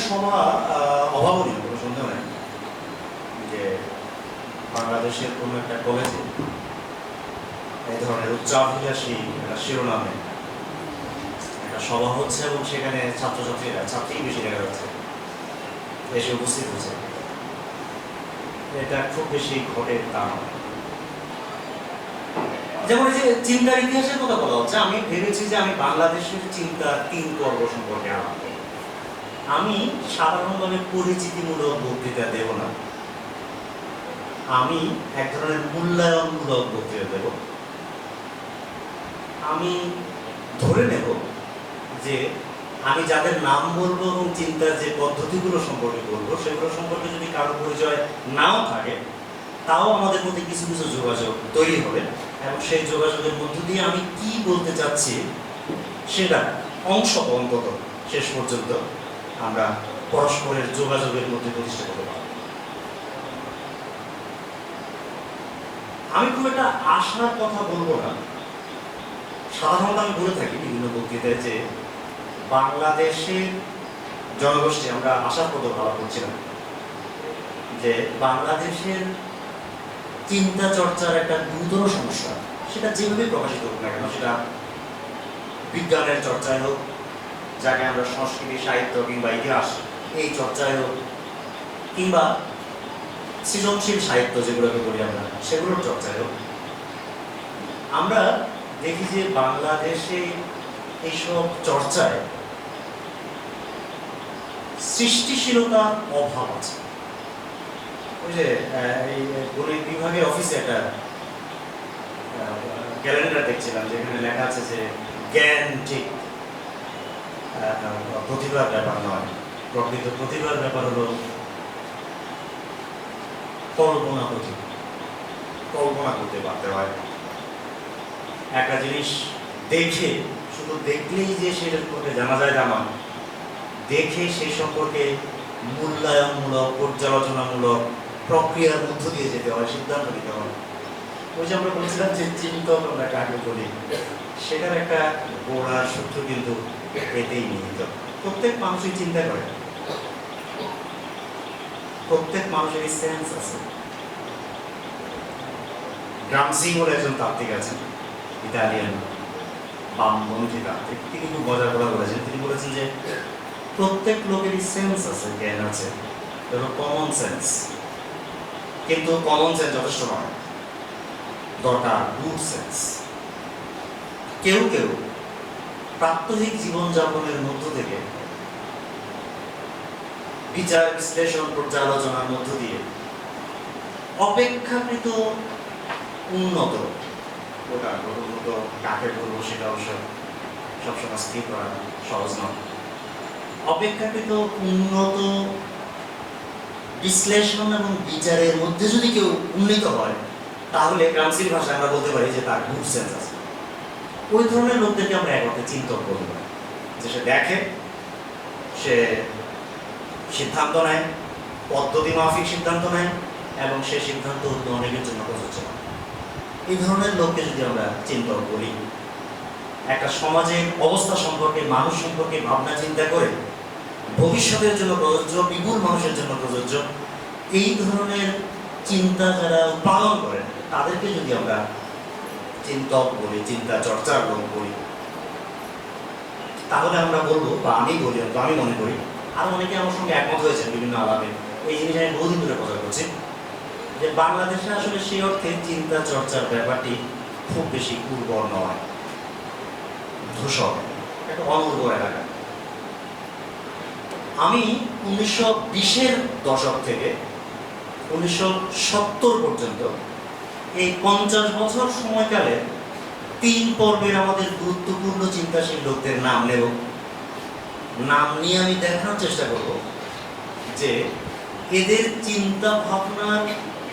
সভা অভাবনীয়, কোনো সন্দেহ নেই যে বাংলাদেশের কোনো একটা কলেজে এই ধরনের উচ্চাভিলাষী একটা শিরোনামে একটা সভা হচ্ছে এবং সেখানে ছাত্রী বেশি দেখা যাচ্ছে এসে উপস্থিত হচ্ছে। এটা খুব বেশি ঘটে তা নয়। যেমন এই যে চিন্তার ইতিহাসের কথা বলা হচ্ছে, আমি ভেবেছি যে আমি বাংলাদেশের চিন্তার 3 পর্ব সম্পর্কে আলাপ করব। আমি সাধারণভাবে পরিচিতিমূলক বক্তৃতা দেব না, আমি এক ধরনের মূল্যায়নমূলক বক্তৃতা দেব। আমি ধরে নেব যে আমি যাদের নাম বলবো এবং চিন্তার যে পদ্ধতিগুলো সম্পর্কে বলবো সেগুলো সম্পর্কে যদি কারো পরিচয় নাও থাকে, তাও আমাদের মধ্যে কিছু কিছু যোগাযোগ তৈরি হবে এবং সেই যোগাযোগের মধ্য দিয়ে আমি কি বলতে চাচ্ছি সেটা অংশ অন্তত শেষ পর্যন্ত আমরা পরস্পরের যোগাযোগের মধ্যে প্রতিষ্ঠা করতে পারব। আমি খুব একটা আশার কথা বলবো না। সাধারণত আমি বলে থাকি বিভিন্ন বক্তৃতায় যে বাংলাদেশের জনগোষ্ঠী, আমরা আশাপ্রদ ভাবা করছিলাম যে বাংলাদেশের চিন্তা চর্চার একটা গুরুতর সমস্যা, সেটা যেভাবে প্রকাশিত হোক না কেন, সেটা বিজ্ঞানের চর্চায় হোক, যাকে আমরা সংস্কৃতি সাহিত্য কিংবা ইতিহাস এই চর্চায় হোক, কিংবা সৃজনশীল সাহিত্য যেগুলোকে বলি আমরা সেগুলোর চর্চায় হোক, আমরা দেখি যে বাংলাদেশে এইসব চর্চায় সৃষ্টিশীলতার অভাব আছে। ওই যে এই গণিত বিভাগের অফিসে একটা ক্যালেন্ডার দেখছিলাম যেখানে লেখা আছে যে জ্ঞান ঠিক প্রতিভার ব্যাপার নয়, প্রকৃত প্রতিভার ব্যাপার হলো কল্পনা করতে পারতে হয়। একটা জিনিস দেখে, শুধু দেখলেই যে সেটা সম্পর্কে জানা যায় তা নয়, দেখে সেই সম্পর্কে মূল্যায়নমূলক পর্যালোচনামূলক প্রক্রিয়ার মধ্য দিয়ে যেতে হয়, সিদ্ধান্ত নিতে হয়। ওই যে আমরা বলছিলাম যে চিন্তক আমরা কাকে বলি, সেটার একটা গোড়ার সূত্র কিন্তু এতেই নিহিত। প্রত্যেক মানুষই চিন্তা করে, প্রত্যেক মানুষেরই সেন্স আছে। গ্রামসি বলে একজন তাত্ত্বিক আছেন, ইতালিয়ান বামপন্থী তাত্ত্বিক, তিনি খুব মজার কথা বলেছেন। তিনি বলেছেন যে প্রত্যেক লোকেরই সেন্স আছে, জ্ঞান আছে, কমন সেন্স। কিন্তু কমন সেন্স যথেষ্ট নয়, দরকার গুড সেন্স। কেউ কেউ প্রাত্যহিক জীবনযাপনের মধ্য থেকে বিচার বিশ্লেষণ পর্যালোচনার মধ্য দিয়ে অপেক্ষাকৃত উন্নত, ওটা প্রথমত কাকে বলবো সেটা অবশ্য সবসময় স্থির করা সহজ নয়, অপেক্ষাকৃত উন্নত বিশ্লেষণ এবং বিচারের মধ্যে যদি কেউ উন্নীত হয়, তাহলে গ্রামসির ভাষায় আমরা বলতে পারি যে তার গুড সেন্স আছে। ওই ধরনের লোকদেরকে আমরা এক অর্থে চিন্তক বলতে পারি, যে সে দেখে, সে সিদ্ধান্ত নেয়, পদ্ধতি মাফিক সিদ্ধান্ত নেয় এবং সে সিদ্ধান্ত অনেকের জন্য প্রযোজ্য। এই ধরনের লোককে যদি আমরা চিন্তক বলি, একটা সমাজের অবস্থা সম্পর্কে, মানুষ সম্পর্কে ভাবনা চিন্তা করে ভবিষ্যতের জন্য প্রযোজ্য, বিপুল মানুষের জন্য প্রযোজ্য এই ধরনের চিন্তা যারা পালন করেন, তাদেরকে যদি আমরা চিন্তক বলি, চিন্তা চর্চার লোক বলি, তাহলে আমরা বলবো, বা আমি বলি, আমি মনে করি, আর অনেকে আমার সঙ্গে একমত হয়েছেন বিভিন্ন আলাপে, এই জিনিস আমি বহুদিন ধরে প্রচার করছি, যে বাংলাদেশে আসলে সেই অর্থে চিন্তা চর্চার ব্যাপারটি খুব বেশি উর্বর নয়, ধূসর, একটা অনুর্বর এলাকা। আমি 1920-এর দশক থেকে 1970 পর্যন্ত এই 50 বছর সময়কালে 3 পর্বের আমাদের গুরুত্বপূর্ণ চিন্তাশীল লোকদের নাম নেব। নাম নিয়ে আমি দেখানোর চেষ্টা করব যে এদের চিন্তা ভাবনার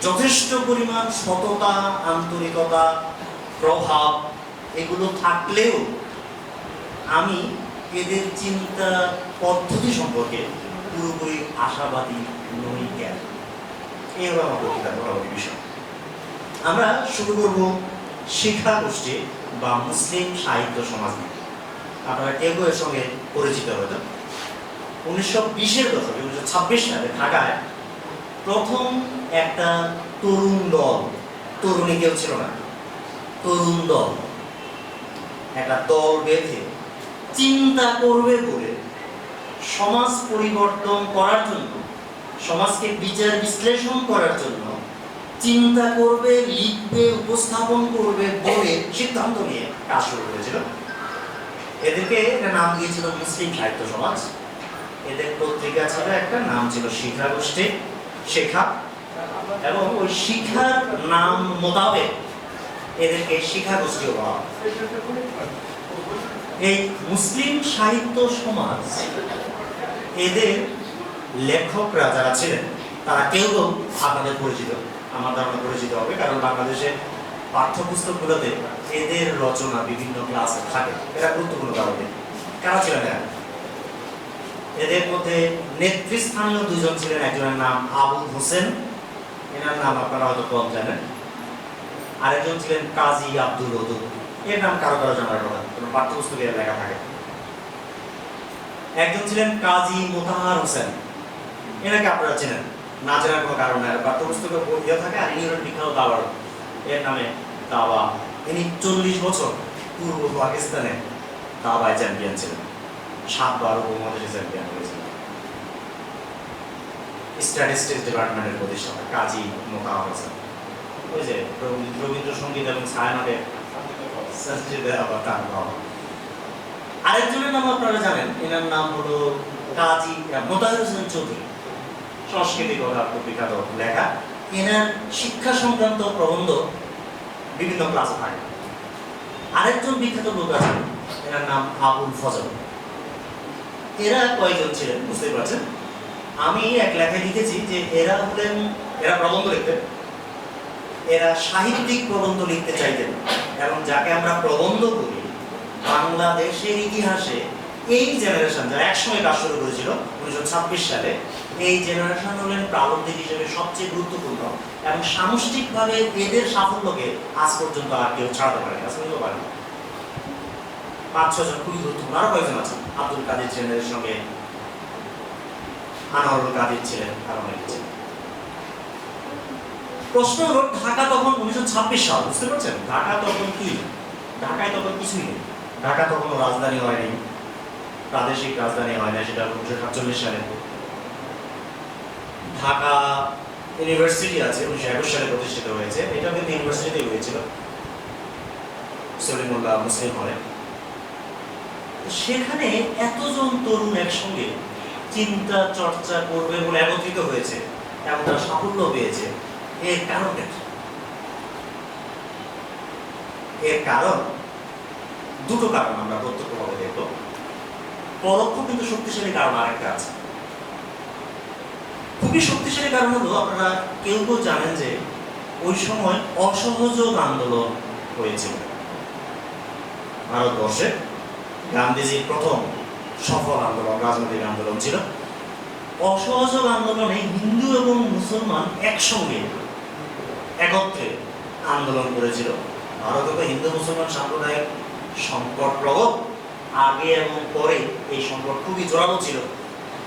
যথেষ্ট পরিমাণ সততা, আন্তরিকতা, প্রভাব এগুলো থাকলেও আমি এদের চিন্তা পদ্ধতি সম্পর্কে পুরোপুরি আশাবাদী নই কেন, এই হলো আমার বক্তৃতার পরবর্তী বিষয়। আমরা শুরু করব শিক্ষা গোষ্ঠী বা মুসলিম সাহিত্য সমাজ নিয়ে। আপনারা কেউ এর সঙ্গে পরিচিত হয়তো। 1920-এর দশকে 1926 সালে ঢাকায় প্রথম একটা তরুণ দল, তরুণী কেউ ছিল না, তরুণ দল একটা দল বেঁধে চিন্তা করবে বলে সমাজ পরিবর্তন করার জন্য, সমাজকে বিচার বিশ্লেষণ করার জন্য চিন্তা করবে, লিখবে, উপস্থাপন করবে বলে সিদ্ধান্ত নিয়ে কাজ শুরু করেছিল। এদেরকে একটা নাম দিয়েছিল মুসলিম সাহিত্য সমাজ। এদের পত্রিকা ছিল, একটা নাম ছিল শিখা গোষ্ঠী, শেখা, এবং ওই শিখার নাম মোতাবেক এদেরকে শিখা গোষ্ঠীও বলা হয়। এই মুসলিম সাহিত্য সমাজ, এদের লেখকরা যারা ছিলেন তারা কেউ কেউ আপনাদের পরিচিত, আমার ধারণা পরিচিত হবে, কারণ বাংলাদেশে পাঠ্যপুস্তকগুলোতে এদের রচনা বিভিন্ন ক্লাসে থাকে। এরা গুরুত্বপূর্ণ কারণে কারা ছিলেন এরা? এদের মধ্যে নেতৃস্থানীয় দুজন ছিলেন। একজনের নাম আবুল হোসেন, এনার নাম আপনারা হয়তো কম জানেন। আরেকজন ছিলেন কাজী আব্দুল ওদুদ, এর নাম কারো কারো জানার কথা, কোনো পাঠ্যপুস্তকে লেখা থাকে। একজন ছিলেন কাজী মোতাহার হোসেন, এনাকে আপনারা চেনেন, না জানার কোনো কারণ নাই, পাঠ্যপুস্তকে বই দেওয়া থাকে। আর ইনি হলেন বিখ্যাত দাবার, এর নামে দাবা। ইনি 40 বছর পূর্ব পাকিস্তানে দাবায় চ্যাম্পিয়ন ছিলেন, 7 বার উপমহাদেশে চ্যাম্পিয়ন হয়েছিলেন। স্ট্যাটিস্টিক্স ডিপার্টমেন্টের প্রতিষ্ঠাতা কাজী মোতাহার হোসেন। ওই যে রবীন্দ্রসঙ্গীত এবং ছায়ানটের আরেকজনের নাম আপনারা জানেন, এনার নাম হলো কাজী মোতাহার হোসেন চৌধুরী, সংস্কৃতি কথা বিখ্যাত লেখা। এনার শিক্ষা সংক্রান্ত প্রবন্ধ বিভিন্ন ক্লাসে থাকে। আরেকজন বিখ্যাত লোক আছেন, এনার নাম আবুল ফজল। এরা কয়জন ছিলেন বুঝতে পারছেন? আমি এক লেখায় লিখেছি যে এরা প্রবন্ধ লিখতেন, এরা সাহিত্যিক প্রবন্ধ লিখতে চাইতেন, এবং যাকে আমরা প্রবন্ধ বলি বাংলাদেশের ইতিহাসে এই জেনারেশন যারা একসময় কাজ শুরু করেছিল 1926 সালে, এই জেনারেশন হলেন প্রাবন্ধিক হিসেবে সবচেয়ে গুরুত্বপূর্ণ, এবং সামষ্টিকভাবে এদের সাফল্যকে আজ পর্যন্ত আর কেউ ছাড়াতে পারেনি, আজ পর্যন্ত পারেনি। 5-6 জন খুবই গুরুত্বপূর্ণ, আরো কয়েকজন আছেন। আব্দুল কাদের ছিলেন এদের সঙ্গে, আনোয়ারুল কাদের ছিলেন, আরো অনেকে ছিলেন। প্রশ্ন হলো, ঢাকা তখন 1926 সাল, বুঝতে পারছেন? ঢাকা তখন কি? ঢাকায় তখন কিছুই নেই। ঢাকা তখন রাজধানী হয়নি, প্রাদেশিক রাজধানী হয় না, সেটা 1947 সালে। ঢাকা ইউনিভার্সিটি আছে, 1921 সালে প্রতিষ্ঠিত হয়েছে। এটা কিন্তু ইউনিভার্সিটিতেই হয়েছিল, সলিমুল্লাহ মুসলিম হলে। সেখানে এতজন তরুণ একসঙ্গে চিন্তা চর্চা করবে বলে একত্রিত হয়েছে এবং তারা সাফল্য পেয়েছে। এর কারণটা কি? এর কারণ দুটো কারণ আমরা প্রত্যক্ষভাবে দেখব, পরোক্ষ কিন্তু শক্তিশালী কারণ আরেকটা আছে। খুবই শক্তিশালী কারণ হলো, আপনারা কেউ কেউ জানেন যে ওই সময় অসহযোগ আন্দোলন হয়েছিল ভারতবর্ষে। গান্ধীজির প্রথম সফল আন্দোলন, রাজনৈতিক আন্দোলন ছিল। অসহযোগ আন্দোলনে হিন্দু এবং মুসলমান একসঙ্গে একত্রে আন্দোলন করেছিল। ভারতে তো হিন্দু মুসলমান সাম্প্রদায়িক সংকট প্রবল, আগে এবং পরে এই সংকট খুবই জোরালো ছিল।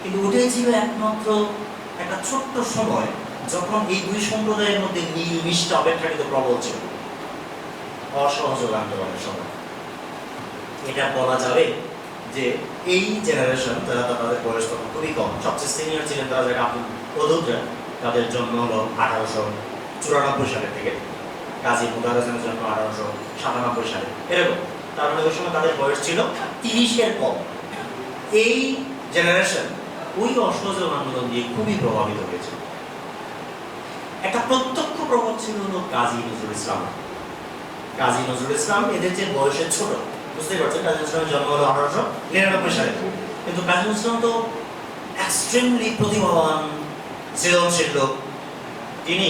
কিন্তু ওটাই ছিল একমাত্র একটা ছোট্ট সময় যখন এই দুই সম্প্রদায়ের মধ্যে মিল মিশটা অপেক্ষাকৃত প্রবল ছিল, অসহযোগ আন্দোলনের সময়। এটা বলা যাবে যে এই জেনারেশন যারা, তাদের বয়স তখন খুবই কম, সবচেয়ে সিনিয়র ছিলেন তারা, যারা আব্দুল ওদুদরা, তাদের জন্ম হলো 1894 সালের থেকে, কাজী মোতাহার হোসেনের জন্ম 1897 সালে, এরকম। তার মানে ওই সময় তাদের বয়স ছিল 30-এর কম। এই জেনারেশন ওই অসহযোগ আন্দোলন দিয়ে খুবই প্রভাবিত হয়েছে। একটা প্রত্যক্ষ প্রভাব ছিল হলো কাজী নজরুল ইসলাম। কাজী নজরুল ইসলাম এদের যে বয়সের ছোট, বুঝতেই পারছেন, কাজী নজরুল ইসলামের জন্ম হলো 1899 সালে। কিন্তু কাজী নজরুল ইসলাম তো এক্সট্রিমলি প্রতিভাবান, সৃজনশীল লোক। তিনি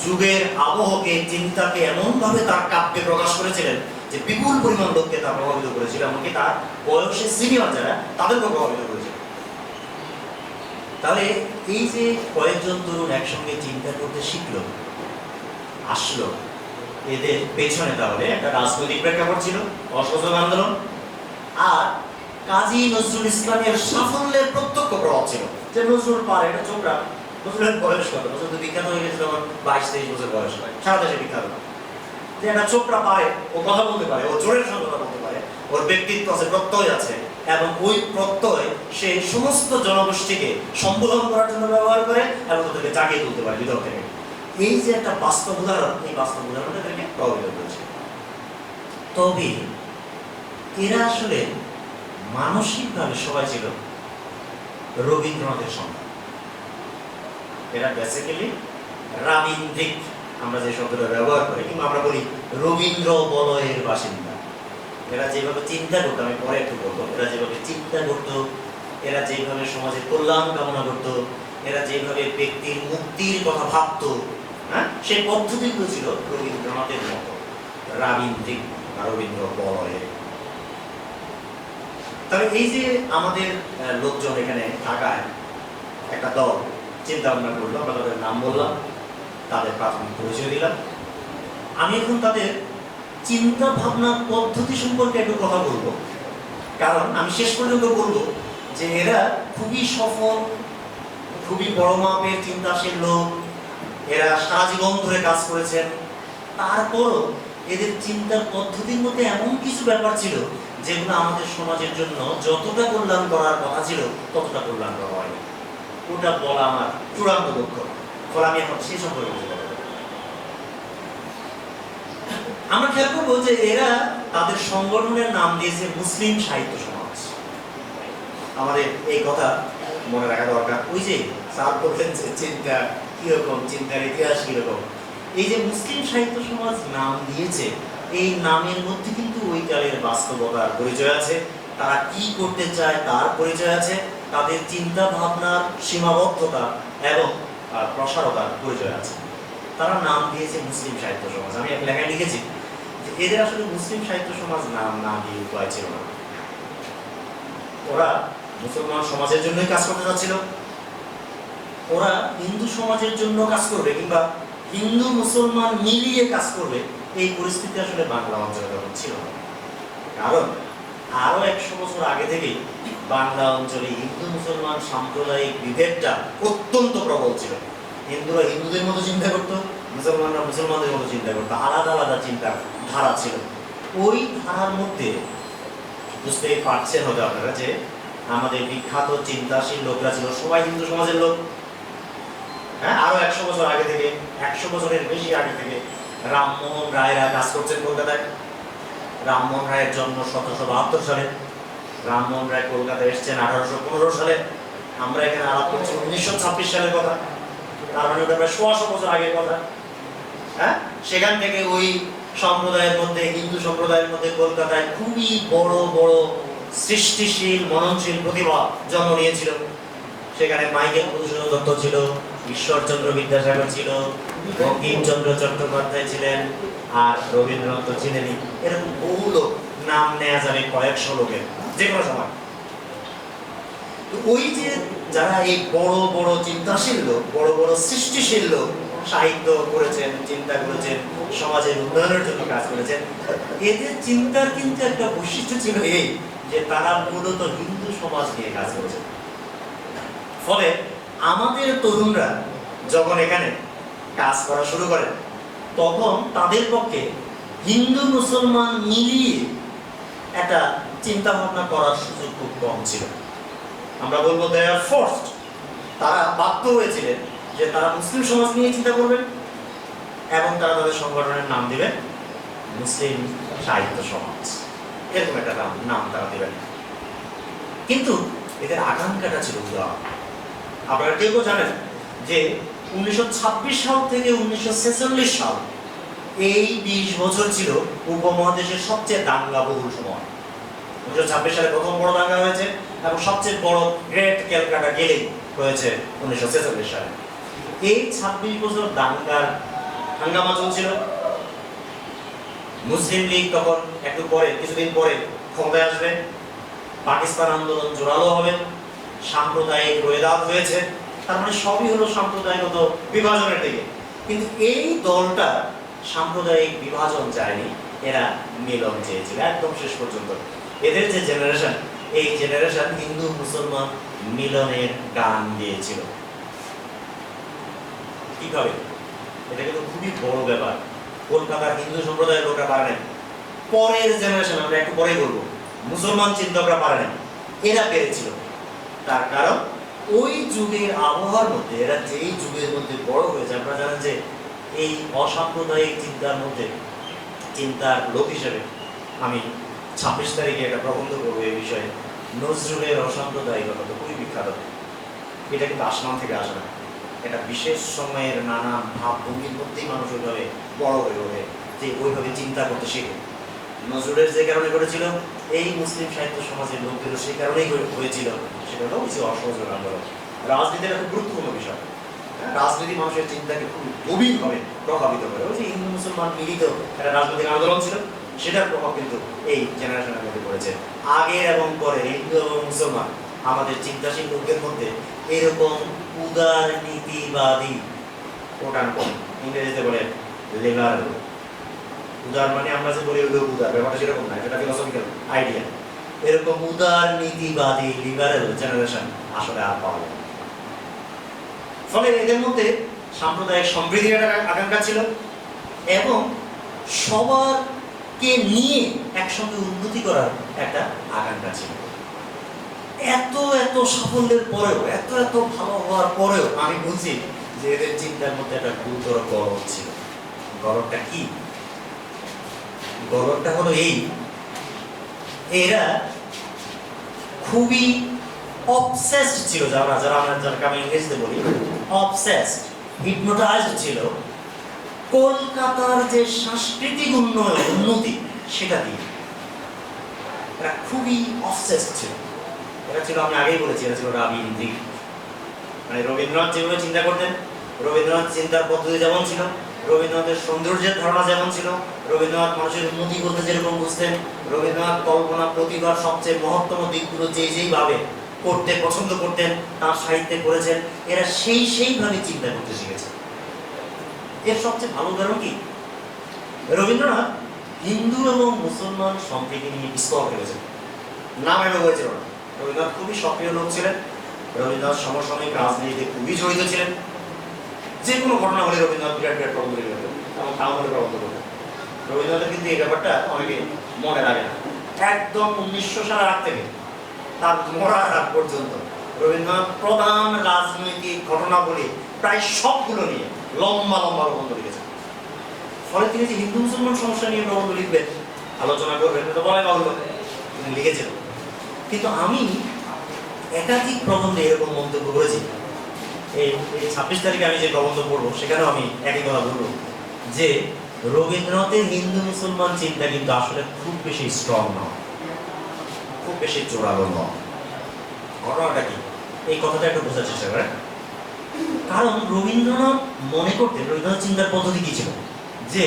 যুগের আবহকে, চিন্তাকে এমনভাবে তার কাব্যে প্রকাশ করেছিলেন যে বিপুল পরিমাণ লোককে তা প্রভাবিত করেছিল, এমনকি তার বয়সে সিনিয়র যারা, তাদেরকে প্রভাবিত করেছিল। তাহলে এই যে কয়েকজন তরুণ একসঙ্গে চিন্তা করতে শিখলো, আসলো, এদের পেছনে তাহলে একটা রাজনৈতিক প্রেক্ষাপট ছিল, অসহযোগ আন্দোলন, আর কাজী নজরুল ইসলামের সাফল্যের প্রত্যক্ষ প্রভাব ছিল। যে নজরুল পারে, এটা চোখরা, নজরুলের বয়স কত? নজরুল তো বিখ্যাত হয়ে গেছে যখন 22-23 বছর বয়স হয়, সারা দেশে বিখ্যাত। যে একটা চোখরা পারে, ও কথা বলতে পারে, ও জোরের সঙ্গে কথা বলতে পারে, ওর ব্যক্তিত্ব আছে, প্রত্যয় আছে, এবং ওই প্রত্যয় সে সমস্ত জনগোষ্ঠীকে সম্বোধন করার জন্য ব্যবহার করে এবং তাদেরকে জাগিয়ে তুলতে পারে ভিতর থেকে। এই যে একটা বাস্তব উদাহরণ, এই বাস্তব উদাহরণটা তাদেরকে প্রভাবিত করেছে। তবে এরা আসলে মানসিকভাবে সবাই ছিল রবীন্দ্রনাথের সন্তান। এরা বেসিক্যালি রাবীন্দ্রিক, আমরা যে শব্দটা ব্যবহার করি, কিংবা আমরা বলি রবীন্দ্র বলয়ের বাসিন্দা। এরা যেভাবে চিন্তা করতো, আমি পরে একটু বলবো, এরা যেভাবে চিন্তা করতো, এরা যেভাবে সমাজের কল্যাণ কামনা করতো, এরা যেভাবে ব্যক্তির মুক্তির কথা ভাবতো, হ্যাঁ, সেই পদ্ধতিগুলো ছিল রবীন্দ্রনাথের মতো রাবীন্দ্রিক বা রবীন্দ্র বলয়ের। তবে এই যে আমাদের লোকজন এখানে থাকায় একটা দল চিন্তা ভাবনা করলো, আমরা তাদের নাম বললাম, তাদের প্রাথমিক পরিচয় দিলাম। আমি এখন তাদের চিন্তা ভাবনার পদ্ধতি সম্পর্কে একটু কথা বলবো, কারণ আমি শেষ পর্যন্ত বলবো যে এরা খুবই সফল, খুবই বড় মাপের চিন্তাশীল লোক, এরা সারা জীবন ধরে কাজ করেছেন। তারপরও এদের চিন্তার পদ্ধতির মধ্যে এমন কিছু ব্যাপার ছিল যেগুলো আমাদের সমাজের জন্য যতটা কল্যাণ করার কথা ছিল ততটা কল্যাণ করা হয়নি। ওটা বলা আমার চূড়ান্ত লক্ষ্য। ফলে আমি এখন সেই সম্পর্কে বলতে পারবো। আমরা খেয়াল করবো যে এরা তাদের সংগঠনের নাম দিয়েছে মুসলিম সাহিত্য সমাজ। আমাদের এই কথা মনে রাখা দরকার। ওই যে স্যার বললেন যে চিন্তা কিরকম, চিন্তার ইতিহাস কিরকম, এই যে মুসলিম সাহিত্য সমাজ নাম দিয়েছে, এই নামের মধ্যে কিন্তু ওই কালের বাস্তবতার পরিচয় আছে, তারা কি করতে চায় তার পরিচয় আছে, তাদের চিন্তা ভাবনার সীমাবদ্ধতা এবং প্রসারতার পরিচয় আছে। তারা নাম দিয়েছে মুসলিম সাহিত্য সমাজ। আমি এক লেখায় লিখেছি যে এদের আসলে মুসলিম সাহিত্য সমাজ নাম না দিয়ে উপায় ছিল না। ওরা মুসলমান সমাজের জন্যই কাজ করতে চাচ্ছিল, ওরা হিন্দু সমাজের জন্য কাজ করবে কিংবা হিন্দু মুসলমান মিলিয়ে কাজ করবে, এই পরিস্থিতি আসলে বাংলা অঞ্চলে তখন ছিল না। কারণ আরো 100 বছর আগে থেকেই বাংলা অঞ্চলে হিন্দু মুসলমান সাম্প্রদায়িক বিভেদটা অত্যন্ত প্রবল ছিল। হিন্দুরা হিন্দুদের মতো চিন্তা করতো, মুসলমানরা মুসলমানদের মতো চিন্তা করতো, আলাদা আলাদা চিন্তার ধারা ছিল। ওই ধারার মধ্যে বুঝতেই পারছেন হয়তো আপনারা যে আমাদের বিখ্যাত চিন্তাশীল লোকরা ছিল সবাই হিন্দু সমাজের লোক। হ্যাঁ, আরো 100 বছর আগে থেকে, 100 বছরের বেশি আগে থেকে রামমোহন রায়রা কাজ করছেন কলকাতায়। রামমোহন রায়ের জন্ম 1772 সালে। রামমোহন রায় কলকাতায় এসেছেন 1815 সালে। আমরা এখানে আলাপ করছি 1926 সালের কথা, তার মানে ওটা প্রায় 100 বছর আগের কথা। হ্যাঁ, সেখান থেকে ওই সম্প্রদায়ের মধ্যে, হিন্দু সম্প্রদায়ের মধ্যে কলকাতায় খুবই বড় বড় সৃষ্টিশীল মননশীল প্রতিভা জন্ম নিয়েছিল। সেখানে মাইকেল মধুসূদন দত্ত ছিল, ঈশ্বরচন্দ্র বিদ্যাসাগর ছিল, বঙ্কিমচন্দ্র চট্টোপাধ্যায় ছিলেন, আর রবীন্দ্রনাথ ছিলেনই। এরকম বহু লোক, নাম নেওয়া যাবে কয়েকশো লোকের যে কোনো সময়। ওই যে যারা এই বড় বড় চিন্তাশীল লোক, বড় বড় সৃষ্টিশীল লোক, সাহিত্য করেছেন, চিন্তা করেছেন, সমাজের উন্নয়নের জন্য কাজ করেছেন, এদের চিন্তার কিন্তু একটা বৈশিষ্ট্য ছিল এই যে তারা মূলত হিন্দু সমাজ নিয়ে কাজ করেছেন। ফলে আমাদের তরুণরা যখন এখানে কাজ করা শুরু করে তখন তাদের পক্ষে হিন্দু মুসলমান মিলিয়ে একটা চিন্তা ভাবনা করার সুযোগ খুব কম ছিল। আমরা বলবো দে আর ফোর্সড, তারা বাধ্য হয়েছিলেন যে তারা মুসলিম সমাজ নিয়ে চিন্তা করবেন এবং তারা তাদের সংগঠনের নাম দিবেন মুসলিম সাহিত্য সমাজ, এরকম একটা নাম তারা দেবেন। কিন্তু এদের আকাঙ্ক্ষাটা ছিল উদার। আপনারা কেউ কেউ জানেন যে 1926 সাল থেকে 1946 সাল, এই 20 বছর ছিল উপমহাদেশের সবচেয়ে দাঙ্গাবহুল সময়। 1926 সালে প্রথম বড় দাঙ্গা হয়েছে এবং সবচেয়ে বড় গ্রেট ক্যালকাটা গেলেই হয়েছে 1946 সালে। এই 26 বছর দাঙ্গার হাঙ্গামা চলছিল। মুসলিম লীগ তখন একটু পরে, কিছুদিন পরে ক্ষমতায় আসবে, পাকিস্তান আন্দোলন জোরালো হবে, সাম্প্রদায়িক রোয়েদাদ হয়েছে, তার মানে সবই হলো সাম্প্রদায়িকত বিভাজনের দিকে। কিন্তু এই দলটা সাম্প্রদায়িক বিভাজন চায়নি, এরা মিলন চেয়েছিল একদম শেষ পর্যন্ত। এদের যে জেনারেশন, এই জেনারেশন হিন্দু মুসলমান মিলনের গান গেয়েছিল। কিভাবে? এটা কিন্তু খুবই বড় ব্যাপার। কলকাতার হিন্দু সম্প্রদায়ের লোকরা পারে না, পরের জেনারেশন, আমরা একটু পরেই বলবো, মুসলমান চিন্তকরা পারে না, এরা পেরেছিল। তার কারণ ওই যুগের আবহাওয়ার মধ্যে, এরা যেই যুগের মধ্যে বড় হয়েছে, আপনারা জানেন যে এই অসাম্প্রদায়িক চিন্তার মধ্যে, চিন্তার লোক হিসেবে আমি 26 তারিখে একটা প্রবন্ধ করবো এই বিষয়ে। নজরুলের অসাম্প্রদায়িকতা তো খুবই বিখ্যাত। এটা কিন্তু আসমান থেকে আসে না, এটা বিশেষ সময়ের নানা ভাবভঙ্গির মধ্যেই মানুষ ওইভাবে বড় হয়ে ওঠে, যে ওইভাবে চিন্তা করতে শেখে। নজরুলের যে কারণে করেছিল, এই মুসলিম সাহিত্য সমাজের লোকদেরও সেই কারণেই হয়েছিল, সেটা হলো কিছু অসহযোগ আন্দোলন। রাজনীতির একটা গুরুত্বপূর্ণ বিষয়। রাজনীতি মানুষের চিন্তাকে খুব গভীরভাবে প্রভাবিত করে। ওই যে হিন্দু মুসলমান মিলিত একটা রাজনৈতিক আন্দোলন ছিল, সেটার প্রভাব কিন্তু এই জেনারেশনের মধ্যে পড়েছে। আগের এবং পরে হিন্দু এবং মুসলমান আমাদের চিন্তাশীল লোকদের মধ্যে এরকম উদার নীতিবাদী, ওটার ইংরেজিতে বলে লিবারাল, উদার মানে আমরা যে বলি উদার, ব্যাপারটা সেরকম না, এটা ফিলোসফিক্যাল আইডিয়া। এরকম উদার নীতিবাদী লিবারেল জেনারেশন আসলে আর পাওয়া যায়। ফলে এদের মধ্যে সাম্প্রদায়িক সম্প্রীতির আকাঙ্ক্ষা ছিল এবং সবারকে নিয়ে একসঙ্গে উন্নতি করার একটা আকাঙ্ক্ষা ছিল। এত এত সাফল্যের পরেও, এত এত ভালো হওয়ার পরেও আমি বুঝি যে এদের চিন্তার মধ্যে একটা গুরুতর গরব ছিল। গরবটা কি? গরবটা হলো এই, এরা খুবই অবসেসড ছিল, যারা আমি ইংরেজিতে বলি অবসেসড, হিপনোটাইজড ছিল কলকাতার যে সাংস্কৃতিক উন্নতি সেটা দিয়ে। এরা খুবই অবসেসড ছিল। এরা ছিল, আমি আগেই বলেছি, এরা ছিল রাবীন্দ্রিক। মানে রবীন্দ্রনাথ যেভাবে চিন্তা করতেন, রবীন্দ্রনাথ চিন্তার পদ্ধতি যেমন ছিল, রবীন্দ্রনাথের সৌন্দর্যের ধারণা যেমন ছিল, রবীন্দ্রনাথ মানুষের উন্নতি বলতে যেরকম বুঝতেন, রবীন্দ্রনাথ কল্পনা প্রতিভার সবচেয়ে মহত্তম দিকগুলো যেইভাবে করতে পছন্দ করতেন, তার সাহিত্যে করেছেন, এরা সেইভাবে চিন্তা করতে শিখেছে। এর সবচেয়ে ভালো উদাহরণ কি? রবীন্দ্রনাথ হিন্দু এবং মুসলমান সম্প্রীতি নিয়ে বিস্তার করেছেন, নাম এমন হয়েছিল না। রবীন্দ্রনাথ খুবই সক্রিয় লোক ছিলেন। রবীন্দ্রনাথ সমসাময়িক রাজনীতিতে খুবই জড়িত ছিলেন। যে কোনো ঘটনা হলে রবীন্দ্রনাথ বিরাট বিরাট প্রবন্ধ লিখতেন এবং তাও হলে প্রবন্ধ করতেন। রবীন্দ্রনাথের কিন্তু এই ব্যাপারটা অনেকে মনে রাখে না। একদম 1900 সালের আগ থেকে তার মরার আগ পর্যন্ত রবীন্দ্রনাথ প্রধান রাজনৈতিক ঘটনাবলী প্রায় সবগুলো নিয়ে লম্বা লম্বা প্রবন্ধ লিখেছেন। ফলে তিনি যে হিন্দু মুসলমান সমস্যা নিয়ে প্রবন্ধ লিখবেন, আলোচনা করবেন, এটা বলাই বাহুল্য, তিনি লিখেছেন। কিন্তু আমি একাধিক প্রবন্ধে এরকম মন্তব্য করেছি। এই 26 তারিখে আমি যে প্রবন্ধ পড়বো সেখানেও আমি একই কথা বলবো যে রবীন্দ্রনাথের হিন্দু মুসলমান চিন্তা কিন্তু আসলে খুব বেশি স্ট্রং নয়, খুব বেশি জোরালো নয়। ঘটনাটা কি? এই কথাটা একটু বোঝার চেষ্টা করেন। কারণ রবীন্দ্রনাথ মনে করতেন, রবীন্দ্রনাথ চিন্তার পদ্ধতি কি ছিল, যে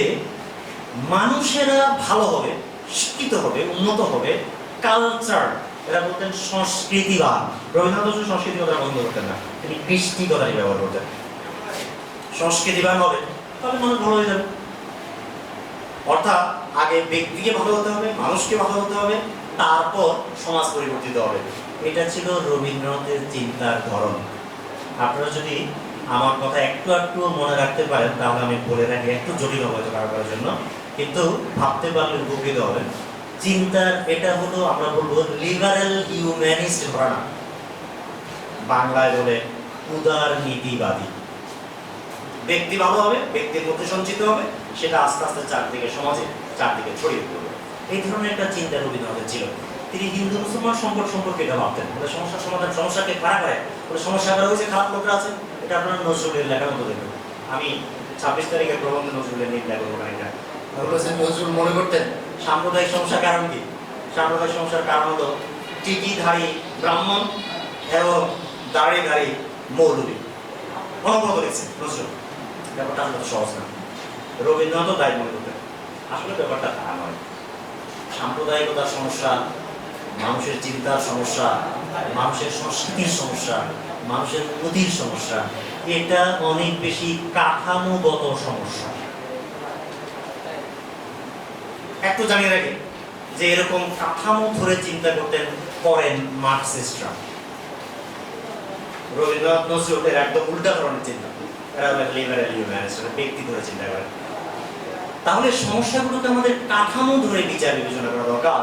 মানুষেরা ভালো হবে, শিক্ষিত হবে, উন্নত হবে, কালচার, এরা বলতেন সংস্কৃতিবান। রবীন্দ্রনাথ সংস্কৃতি কথা বন্ধ করতেন না, তিনি কৃষ্টি কথাই ব্যবহার করতেন। সংস্কৃতিবান হবে তাহলে মানুষ ভালো হয়ে যাবে। অর্থাৎ আগে ব্যক্তিকে ভালো হতে হবে, মানুষকে ভালো হতে হবে, তারপর সমাজ পরিবর্তিত হবে। এটা ছিল রবীন্দ্রনাথের চিন্তার ধরন। আপনারা যদি আমার কথা একটু একটু মনে রাখতে পারেন তাহলে আমি বলে রাখি, একটু জটিল হয়তো কারোর জন্য, কিন্তু ভাবতে পারলে উপকৃত হবেন। চিন্তার এটা হলো, আমরা বলবো লিবারেল হিউম্যানিস্ট ধারণা, বাংলায় বলে উদার নীতিবাদী। ব্যক্তি ভালো হবে, ব্যক্তির মধ্যে সঞ্চিত হবে, সেটা আস্তে আস্তে চারদিকে, সমাজে চারদিকে ছড়িয়ে পড়বে। এই ধরনের একটা চিন্তা রবীন্দ্রনাথের ছিল। তিনি হিন্দু মুসলমান সম্পর্কে এটা ভাবতেন, বলে সমস্যার সমাধান, সমস্যাকে কারা করে, বলে সমস্যা করা হয়েছে, খারাপ লোকরা আছে। এটা আপনারা নজরুলের লেখার মতো দেখবেন। আমি 26 তারিখের প্রবন্ধে নজরুলের নিন্দা করবো না। এটা নজরুল মনে করতেন সাম্প্রদায়িক সমস্যার কারণ কি? সাম্প্রদায়িক সমস্যার কারণ হলো টিকিধারী ব্রাহ্মণ এবং দাড়িধারী মৌলবী। অনবরত লিখছেন নজরুল। ব্যাপারটা আসলে সহজ না। রবীন্দ্রনাথও তাই মনে করতেন। আসলে ব্যাপারটা তা নয়। সাম্প্রদায়িকতার সমস্যা, মানুষের চিন্তার সমস্যা, মানুষের সংস্কৃতির সমস্যা, মানুষের উন্নতির সমস্যা, এটা অনেক বেশি কাঠামোগত সমস্যা। একটু জানিয়ে রাখি যে এরকম কাঠামো ধরে চিন্তা করতেন করেন মার্কসিস্টরা। রবীন্দ্রনাথ নজরুলের একদম উল্টা ধরনের চিন্তা, এরা লিবারেল হিউম্যানিস্ট, ব্যক্তি ধরে চিন্তা করে। তাহলে সমস্যাগুলোকে আমাদের কাঠামো ধরে বিচার বিবেচনা করা দরকার,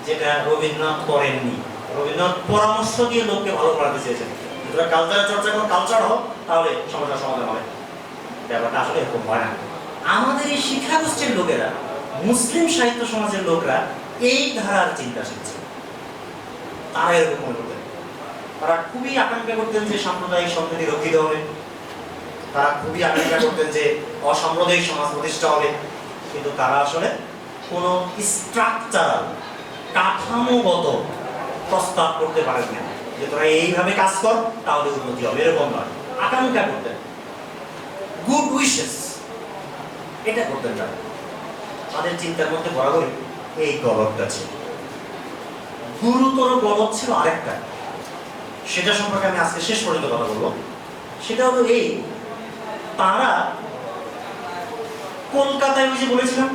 যেটা রবীন্দ্রনাথ করেননি। রবীন্দ্রনাথ পরামর্শ দিয়ে লোককে ভালো করাতে চেয়েছেন, তোরা কালচারের চর্চা করো, কালচার হোক, তাহলে সমস্যার সমাধান হবে। ব্যাপারটা আসলে এরকম হয় না। আমাদের এই শিক্ষাগোষ্ঠীর লোকেরা, মুসলিম সাহিত্য সমাজের লোকরা এই ধারার চিন্তা শিখছে। তারা এরকম মনে করতেন, তারা খুবই আকাঙ্ক্ষা করতেন যে সাম্প্রদায়িক সম্প্রীতি রক্ষিত হবে, তারা খুবই আকাঙ্ক্ষা করতেন যে অসাম্প্রদায়িক সমাজ প্রতিষ্ঠা হবে, কিন্তু তারা আসলে কোনো স্ট্রাকচারাল কাঠামোগত প্রস্তাব করতে পারেন না যে তোরা এইভাবে কাজ কর তাহলে উন্নতি হবে, এরকম নয়। আকাঙ্ক্ষা করতেন, গুড উইশেস, এটা করতেন তারা। তাদের চিন্তার মধ্যে বরাবরই এই গলতটা ছিল। গুরুতর গলদ ছিল আরেকটা, সেটা সম্পর্কে আমি আজকে শেষ পর্যন্ত কথা বলবো। সেটা হলো এই, তারা কলকাতায় ওই যে বলেছিলাম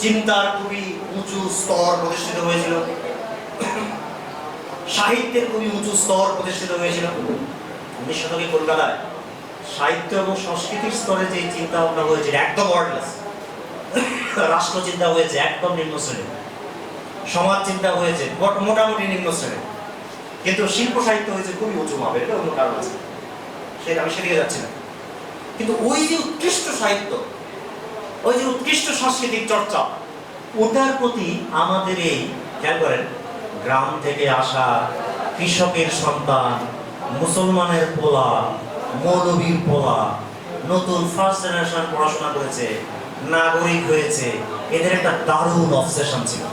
চিন্তার খুবই উঁচু স্তর প্রতিষ্ঠিত হয়েছিল, সাহিত্যের খুবই উঁচু স্তর প্রতিষ্ঠিত হয়েছিল। 19 শতকে কলকাতায় সাহিত্য এবং সংস্কৃতির স্তরে যে চিন্তা ভাবনা হয়েছে একদম ওয়ার্ডলেস। রাষ্ট্র চিন্তা হয়েছে একদম নিম্ন শ্রেণী, সমাজ চিন্তা হয়েছে মোটামুটি নিম্ন শ্রেণী, কিন্তু শিল্প সাহিত্য হয়েছে খুবই উঁচু মাপের। এটা অন্য কারণ আছে, সেটা আমি সেদিকে যাচ্ছি না। কিন্তু ওই যে উৎকৃষ্ট সাহিত্য, ওই যে উৎকৃষ্ট সাংস্কৃতিক চর্চা, ওটার প্রতি আমাদের এই, খেয়াল করেন, গ্রাম থেকে আসা কৃষকের সন্তান, মুসলমানের পোলা, মৌলবীর পোলা, নতুন ফার্স্ট জেনারেশন পড়াশোনা করেছে, নাগরিক হয়েছে, এদের একটা দারুণ অবসেশন ছিল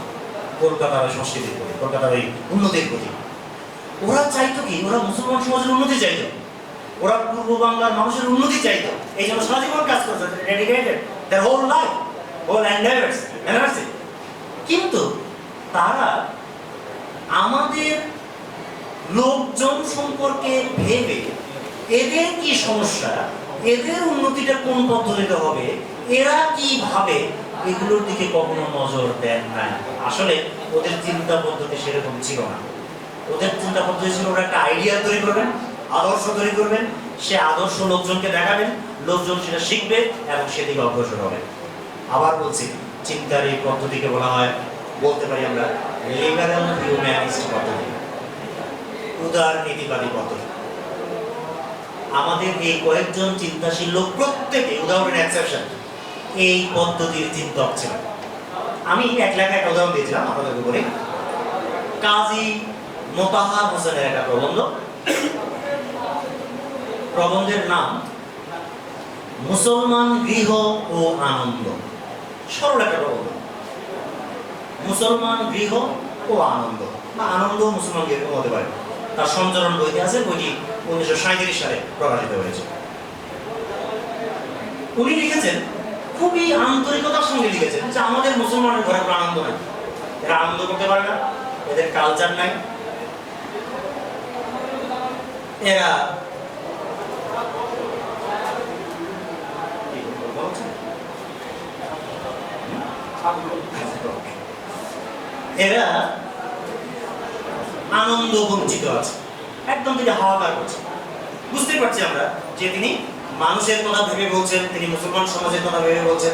কলকাতার ওই সংস্কৃতির প্রতি, কলকাতার ওই উন্নতির প্রতি। ওরা চাইতো কি, ওরা মুসলমান সমাজের উন্নতি চাইতো, ওরা পূর্ব বাংলার মানুষের উন্নতি চাইতো, এই জন্য সারা জীবন কাজ করছে, dedicated their whole life, whole endeavors, energy। কিন্তু তারা আমাদের লোকজন সম্পর্কে ভেবে এদের কি সমস্যা, এদের উন্নতিটা কোন পদ্ধতিতে হবে, এরা কি ভাবে, এগুলোর দিকে কখনো নজর দেন না। আসলে ওদের চিন্তা পদ্ধতি সেরকম ছিল না। ওদের চিন্তা পদ্ধতি ছিল ওরা একটা আইডিয়া তৈরি করবেন, আদর্শ তৈরি করবেন, সে আদর্শ লোকজনকে দেখাবেন, লোকজন সেটা শিখবে এবং সেদিকে অগ্রসর হবে। আবার বলছি, চিন্তার এই পদ্ধতিকে বলা হয়, বলতে পারি আমরা, লিবারেল হিউম্যানিস্ট পদ্ধতি, উদার নীতিবাদী পদ্ধতি। আমাদের এই কয়েকজন চিন্তাশীল লোক প্রত্যেকে, উদাহরণ এক্সেপশন, এই পদ্ধতির চিন্তক ছিল। আমি এক লেখা একটা উদাহরণ দিয়েছিলাম আপনাদের উপরে, কাজী মোতাহার হোসেনের একটা প্রবন্ধ, প্রবন্ধের নাম মুসলমান গৃহ ও আনন্দ। সরল একটা প্রবন্ধ, মুসলমান গৃহ ও আনন্দ, বা আনন্দ মুসলমান গৃহ হতে পারে। তার সঞ্চরণ বইতে আছে, বইটি 1937 সালে প্রকাশিত হয়েছে। উনি লিখেছেন, খুবই আন্তরিকতার সঙ্গে লিখেছেন যে আমাদের মুসলমানের ঘরে কোনো আনন্দ নাই, এরা আনন্দ করতে পারে না, এদের কালচার নাই, এরা এরা আনন্দ বঞ্চিত আছে, একদম তিনি হাহাকার করছে। বুঝতে পারছি আমরা যে তিনি মানুষের কথা ভেবে বলছেন, তিনি মুসলমান সমাজের কথা ভেবে বলছেন।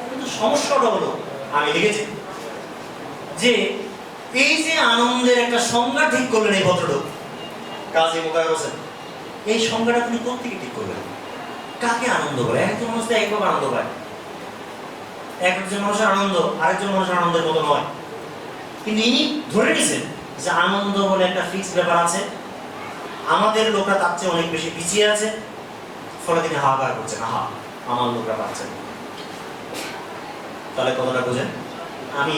কিন্তু সমস্যাটা হলো, আমি লিখেছি যে এই যে আনন্দের একটা সংজ্ঞা ঠিক করলেন এই ভদ্রলোক কাজী মোতাহার হোসেন, এই সংজ্ঞাটা তিনি কোথেকে ঠিক করলেন? কাকে আনন্দ বলে? একজন মানুষ তো একভাবে আনন্দ পায়, একজন মানুষের আনন্দ আরেকজন মানুষের আনন্দের মতো নয়। কিন্তু ইনি ধরে নিয়েছেন যে আনন্দ বলে একটা ফিক্সড ব্যাপার আছে, আমাদের লোকরা তার চেয়ে অনেক বেশি পিছিয়ে আছে, ফলে তিনি হাহাকার করছেন, আহা আমার লোকরা পাচ্ছেন। তাহলে কতটা বুঝেন? আমি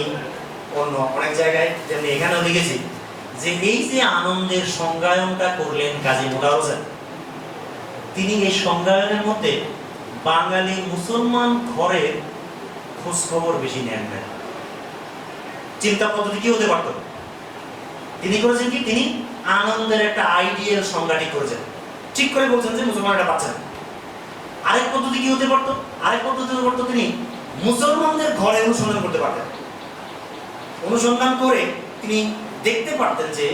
অন্য অনেক জায়গায় যেমনি এখানেও লিখেছি যে এই যে আনন্দের সংজ্ঞায়নটা করলেন কাজী মোতাহার হোসেন, তিনি এই সংজ্ঞায়নের মধ্যে বাঙালি মুসলমান ঘরের খোঁজ খবর বেশি নেন না। চিন্তা পদ্ধতি কি হতে পারত? তিনি করেছেন কি, তিনি আনন্দের একটা আইডিয়াল সংজ্ঞা ঠিক করেছেন, ঠিক করে বলছেন যে মুসলমান এটা পাচ্ছেন। আরেক পদ্ধতি কি হতে পারতো? আরেক পদ্ধতি হতে পারতো, তিনি মুসলমানদের ঘরে অনুসন্ধান করতে পারতেন। অনুসন্ধান করে তিনি দেখতে পারতেন যে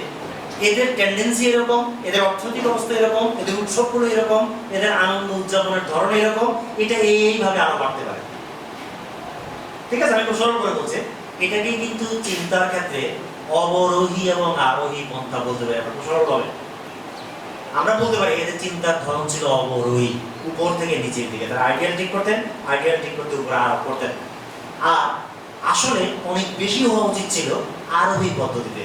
এদের টেন্ডেন্সি এরকম, এদের অর্থনৈতিক অবস্থা এরকম, এদের উৎসবগুলো এরকম, এদের আনন্দ উদযাপনের ধরন এরকম, এটা এইভাবে আরো বাড়তে পারে। ঠিক আছে, আমি একটু সরল করে বলছি, এটাকে কিন্তু চিন্তার ক্ষেত্রে অবরোহী এবং আরোহী পন্থা বলতে পারি। আমরা সরল হবে, আমরা বলতে পারি এদের চিন্তার ধরন ছিল অবরোহী, উপর থেকে নিচের দিকে। তারা আইডিয়াল ঠিক করতেন, আইডিয়াল ঠিক করতে উপরে আরোপ করতেন। আর আসলে অনেক বেশি হওয়া উচিত ছিল আরোহী পদ্ধতিতে।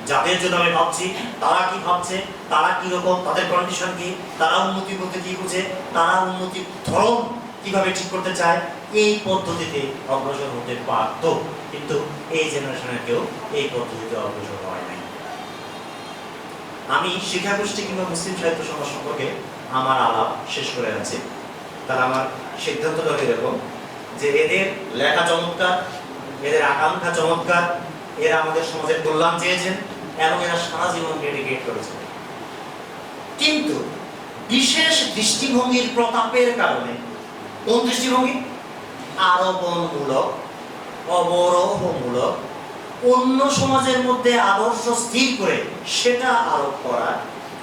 যাদের জন্য আমি ভাবছি তারা কি ভাবছে, তারা কি রকম, তাদের কন্ডিশন কি, তারা উন্নতি বলতে কি বুঝে, তারা উন্নতির ধরন কিভাবে ঠিক করতে চায়, এই পদ্ধতিতে অগ্রসর হতে পারত। কিন্তু এই জেনারেশনের কেউ এই পদ্ধতিতে অগ্রসর হয় নাই। আমি শিক্ষাগোষ্ঠী কিংবা মুসলিম সাহিত্য সমাজ সম্পর্কে আমার আলাপ শেষ করে আছি। তারা আমার সিদ্ধান্তটা এরকম যে এদের লেখা চমৎকার, এদের আকাঙ্ক্ষা চমৎকার, এরা আমাদের সমাজের কল্যাণ চেয়েছেন এবং এরা সারা জীবন ডেডিকেট করেছেন। কিন্তু বিশেষ দৃষ্টিভঙ্গির প্রতাপের কারণে, কোন দৃষ্টিভঙ্গি? আরোপণমূলক, অবরোহমূলক, অন্য সমাজের মধ্যে আদর্শ স্থির করে সেটা আরোপ করা,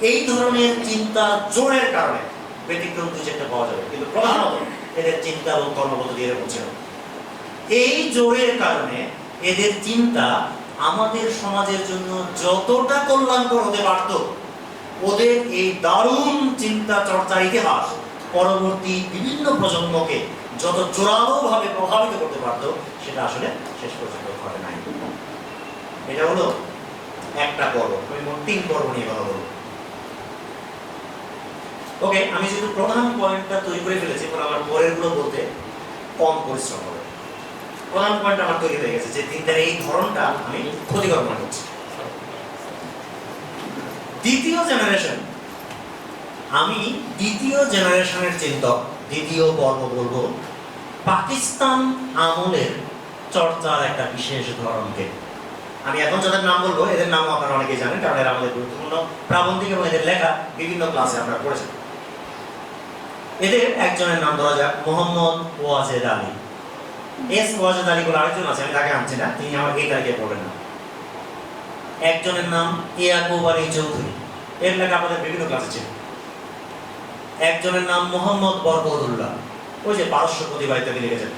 এই ধরনের চিন্তা জোরের কারণে ব্যতিক্রম দুই চারটা পাওয়া যাবে, কিন্তু প্রধানত এদের চিন্তা এবং কর্মপদ্ধতি এরকম ছিল। এই জোরের কারণে এদের চিন্তা আমাদের সমাজের জন্য যতটা কল্যাণকর হতে পারত, ওদের এই দারুণ চিন্তা চর্চার ইতিহাস পরবর্তী বিভিন্ন প্রজন্মকে যত জোরালোভাবে প্রভাবিত করতে পারত, সেটা আসলে শেষ পর্যন্ত ঘটে নাই। এটা হলো একটা পর্ব, আমি মোট 3 পর্ব নিয়ে কথা বলবো। ওকে, আমি যেহেতু প্রধান পয়েন্টটা তৈরি করে ফেলেছি, আমার পরের গুলো বলতে কম পরিশ্রম হবে। প্রধান পয়েন্ট আমার তৈরি হয়ে গেছে যে চিন্তার এই ধরনটা আমি ক্ষতিকর মনে করছি। দ্বিতীয় জেনারেশন, আমি দ্বিতীয় জেনারেশনের চিন্তক, দ্বিতীয় পর্ব বলবো পাকিস্তান আমলের চর্চার একটা বিশেষ ধরনকে। আমি এখন যাদের নাম বলবো এদের নামও আপনারা অনেকেই জানেন, কারণ এরা আমাদের গুরুত্বপূর্ণ প্রাবন্ধিক এবং এদের লেখা বিভিন্ন ক্লাসে আমরা পড়েছি। এদের একজনের নাম ধরা যাক মোহাম্মদ ওয়াজেদ আলী। এস ওয়াজেদ আলী বলে আরেকজন আছে, আমি তাকে আনছি না, তিনি আমার এই তারিখে পড়বেন না। একজনের নাম ইয়াকুব আলী চৌধুরী, এর লেখা আমাদের বিভিন্ন ক্লাসে ছিল। একজনের নাম মোহাম্মদ বরকতুল্লাহ, ওই যে পারস্য প্রতিভা ইত্যাদি লিখেছেন।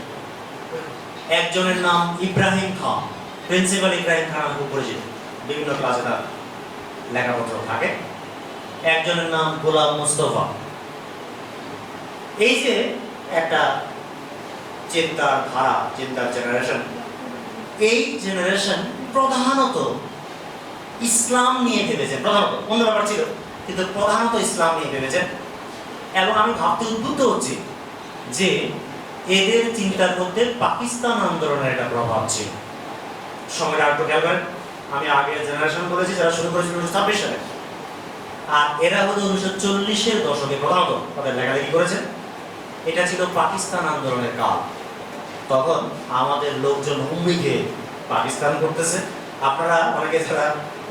একজনের নাম ইব্রাহিম খান, প্রিন্সিপাল ইব্রাহিম খান, খুব পরিচিত, বিভিন্ন ক্লাসে তার লেখাপত্র থাকে। একজনের নাম গোলাম মুস্তফা। এই যে একটা চিন্তার ধারা, চিন্তার জেনারেশন, এই জেনারেশন প্রধানত ইসলাম নিয়ে ভেবেছেন, প্রধানত অন্য ব্যাপার ছিল কিন্তু প্রধানত ইসলাম নিয়ে ভেবেছেন। এবং আমি ভাবতে উদ্বুদ্ধ হচ্ছি যে এদের চিন্তার মধ্যে পাকিস্তান আন্দোলনের একটা প্রভাব ছিল। সময়টা একটু খেয়াল করেন, আমি আগের জেনারেশন বলেছি যারা শুরু করেছিল 1926 সালে, আর এরা হলো 1940-এর দশকে প্রধানত তাদের লেখালেখি করেছেন। এটা ছিল পাকিস্তান আন্দোলনের কাল। তখন আমাদের লোকজন হুমড়ি খেয়ে পাকিস্তান করতেছে। আপনারা অনেকে যারা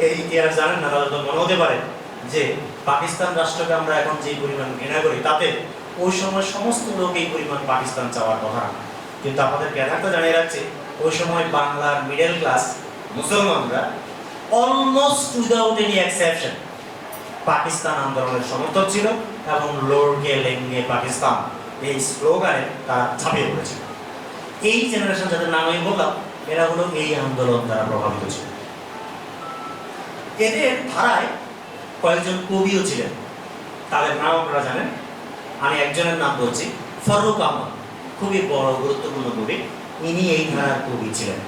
এই ইতিহাস জানেন না, তাদের মনে হতে পারে যে পাকিস্তান রাষ্ট্রকে আমরা এখন যে পরিমাণ ঘৃণা করি, তাতে ওই সময় সমস্ত লোক এই পরিমাণ পাকিস্তান চাওয়ার কথা। কিন্তু আপনাদের জ্ঞানার্থে জানিয়ে রাখছে, ওই সময় বাংলার মিডল ক্লাস মুসলমানরা almost without any exception Pakistan আন্দোলনের সমর্থক ছিল এবং লড়কে লেঙ্গে পাকিস্তান এই স্লোগানে তারা ঝাঁপিয়ে পড়েছিল। এই জেনারেশন যাদের নাম আমি বললাম, এরা হলো এই আন্দোলন দ্বারা প্রভাবিত ছিল। এদের ধারায় কয়েকজন কবিও ছিলেন, তাদের নাম আপনারা জানেন। আমি একজনের নাম বলছি, ফারুক আহমদ, খুবই বড় গুরুত্বপূর্ণ কবি, ইনি এই ধারার কবি ছিলেন।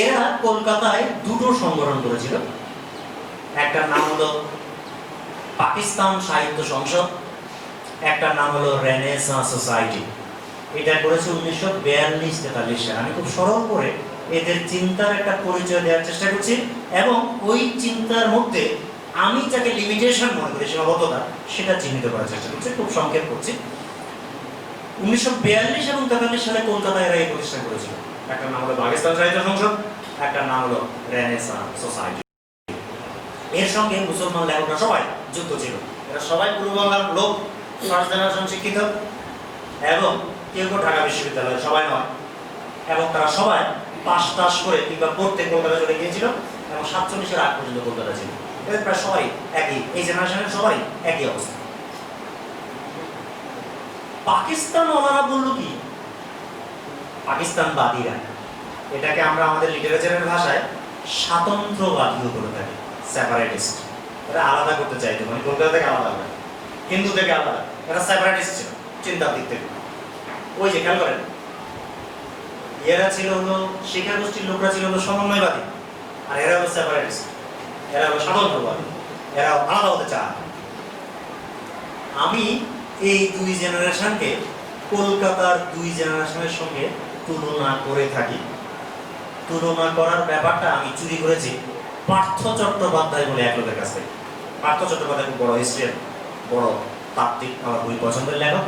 এরা কলকাতায় দুটো সংগঠন করেছিল, একটা নাম হলো পাকিস্তান সাহিত্য সংসদ, একটা নাম হলো রেনেসাঁ সোসাইটি। এটা করেছে 1942-43 সালে। আমি খুব সরল করে এদের চিন্তার একটা পরিচয় দেওয়ার চেষ্টা করছি এবং ওই চিন্তার মধ্যে আমি যাকে লিমিটেশন মনে করি, সীমাবদ্ধতা, সেটা চিহ্নিত করার চেষ্টা করছি। খুব সংক্ষেপ করছি। 1942 এবং 43 সালে কলকাতায় এরা এই প্রতিষ্ঠান করেছিল। একটা নাম হলো পাকিস্তান সাহিত্য সংসদ, একটা নাম হলো রেনেসাঁ সোসাইটি। এর সঙ্গে মুসলমান লেখকরা সবাই যুক্ত ছিল। এরা সবাই পূর্ব বাংলার লোক, ফার্স্ট জেনারেশন শিক্ষিত, এবং কেউ ঢাকা বিশ্ববিদ্যালয়ের, সবাই নয়। এবং তারা সবাই পাস টাস করে কিংবা পড়তে কলকাতা চলে গিয়েছিল এবং 47-এর আগ পর্যন্ত কলকাতা ছিল। এদের প্রায় সবাই একই, এই জেনারেশনের সবাই একই অবস্থা। পাকিস্তান ওনারা বললো কি, পাকিস্তানবাদীরা, এটাকে আমরা আমাদের লিটারেচারের ভাষায় স্বাতন্ত্র্যবাদীও করে থাকি, সেপারেটিস্ট। এরা আলাদা করতে চাইতো, মানে কলকাতা থেকে আলাদা করে, হিন্দু থেকে আলাদা। এরা সেপারেটিস্ট ছিল চিন্তার দিক থেকে। ওই যে খেয়াল করেন, এরা ছিল হলো শিক্ষা গোষ্ঠীর লোকরা ছিল হলো সমন্বয়বাদী, আর এরা হলো সেপারেটিস্ট, এরা হলো স্বাতন্ত্র্যবাদী, এরা আলাদা হতে চায়। আমি এই দুই জেনারেশনকে কলকাতার দুই জেনারেশনের সঙ্গে তুলনা করে থাকি। তুলনা করার ব্যাপারটা আমি চুরি করেছি পার্থ চট্টোপাধ্যায় বলে এক লোকের কাছ থেকে। পার্থ চট্টোপাধ্যায় খুব বড় হিস্ট্রিয়ান, বড় তাত্ত্বিক, আমার খুবই পছন্দের লেখক।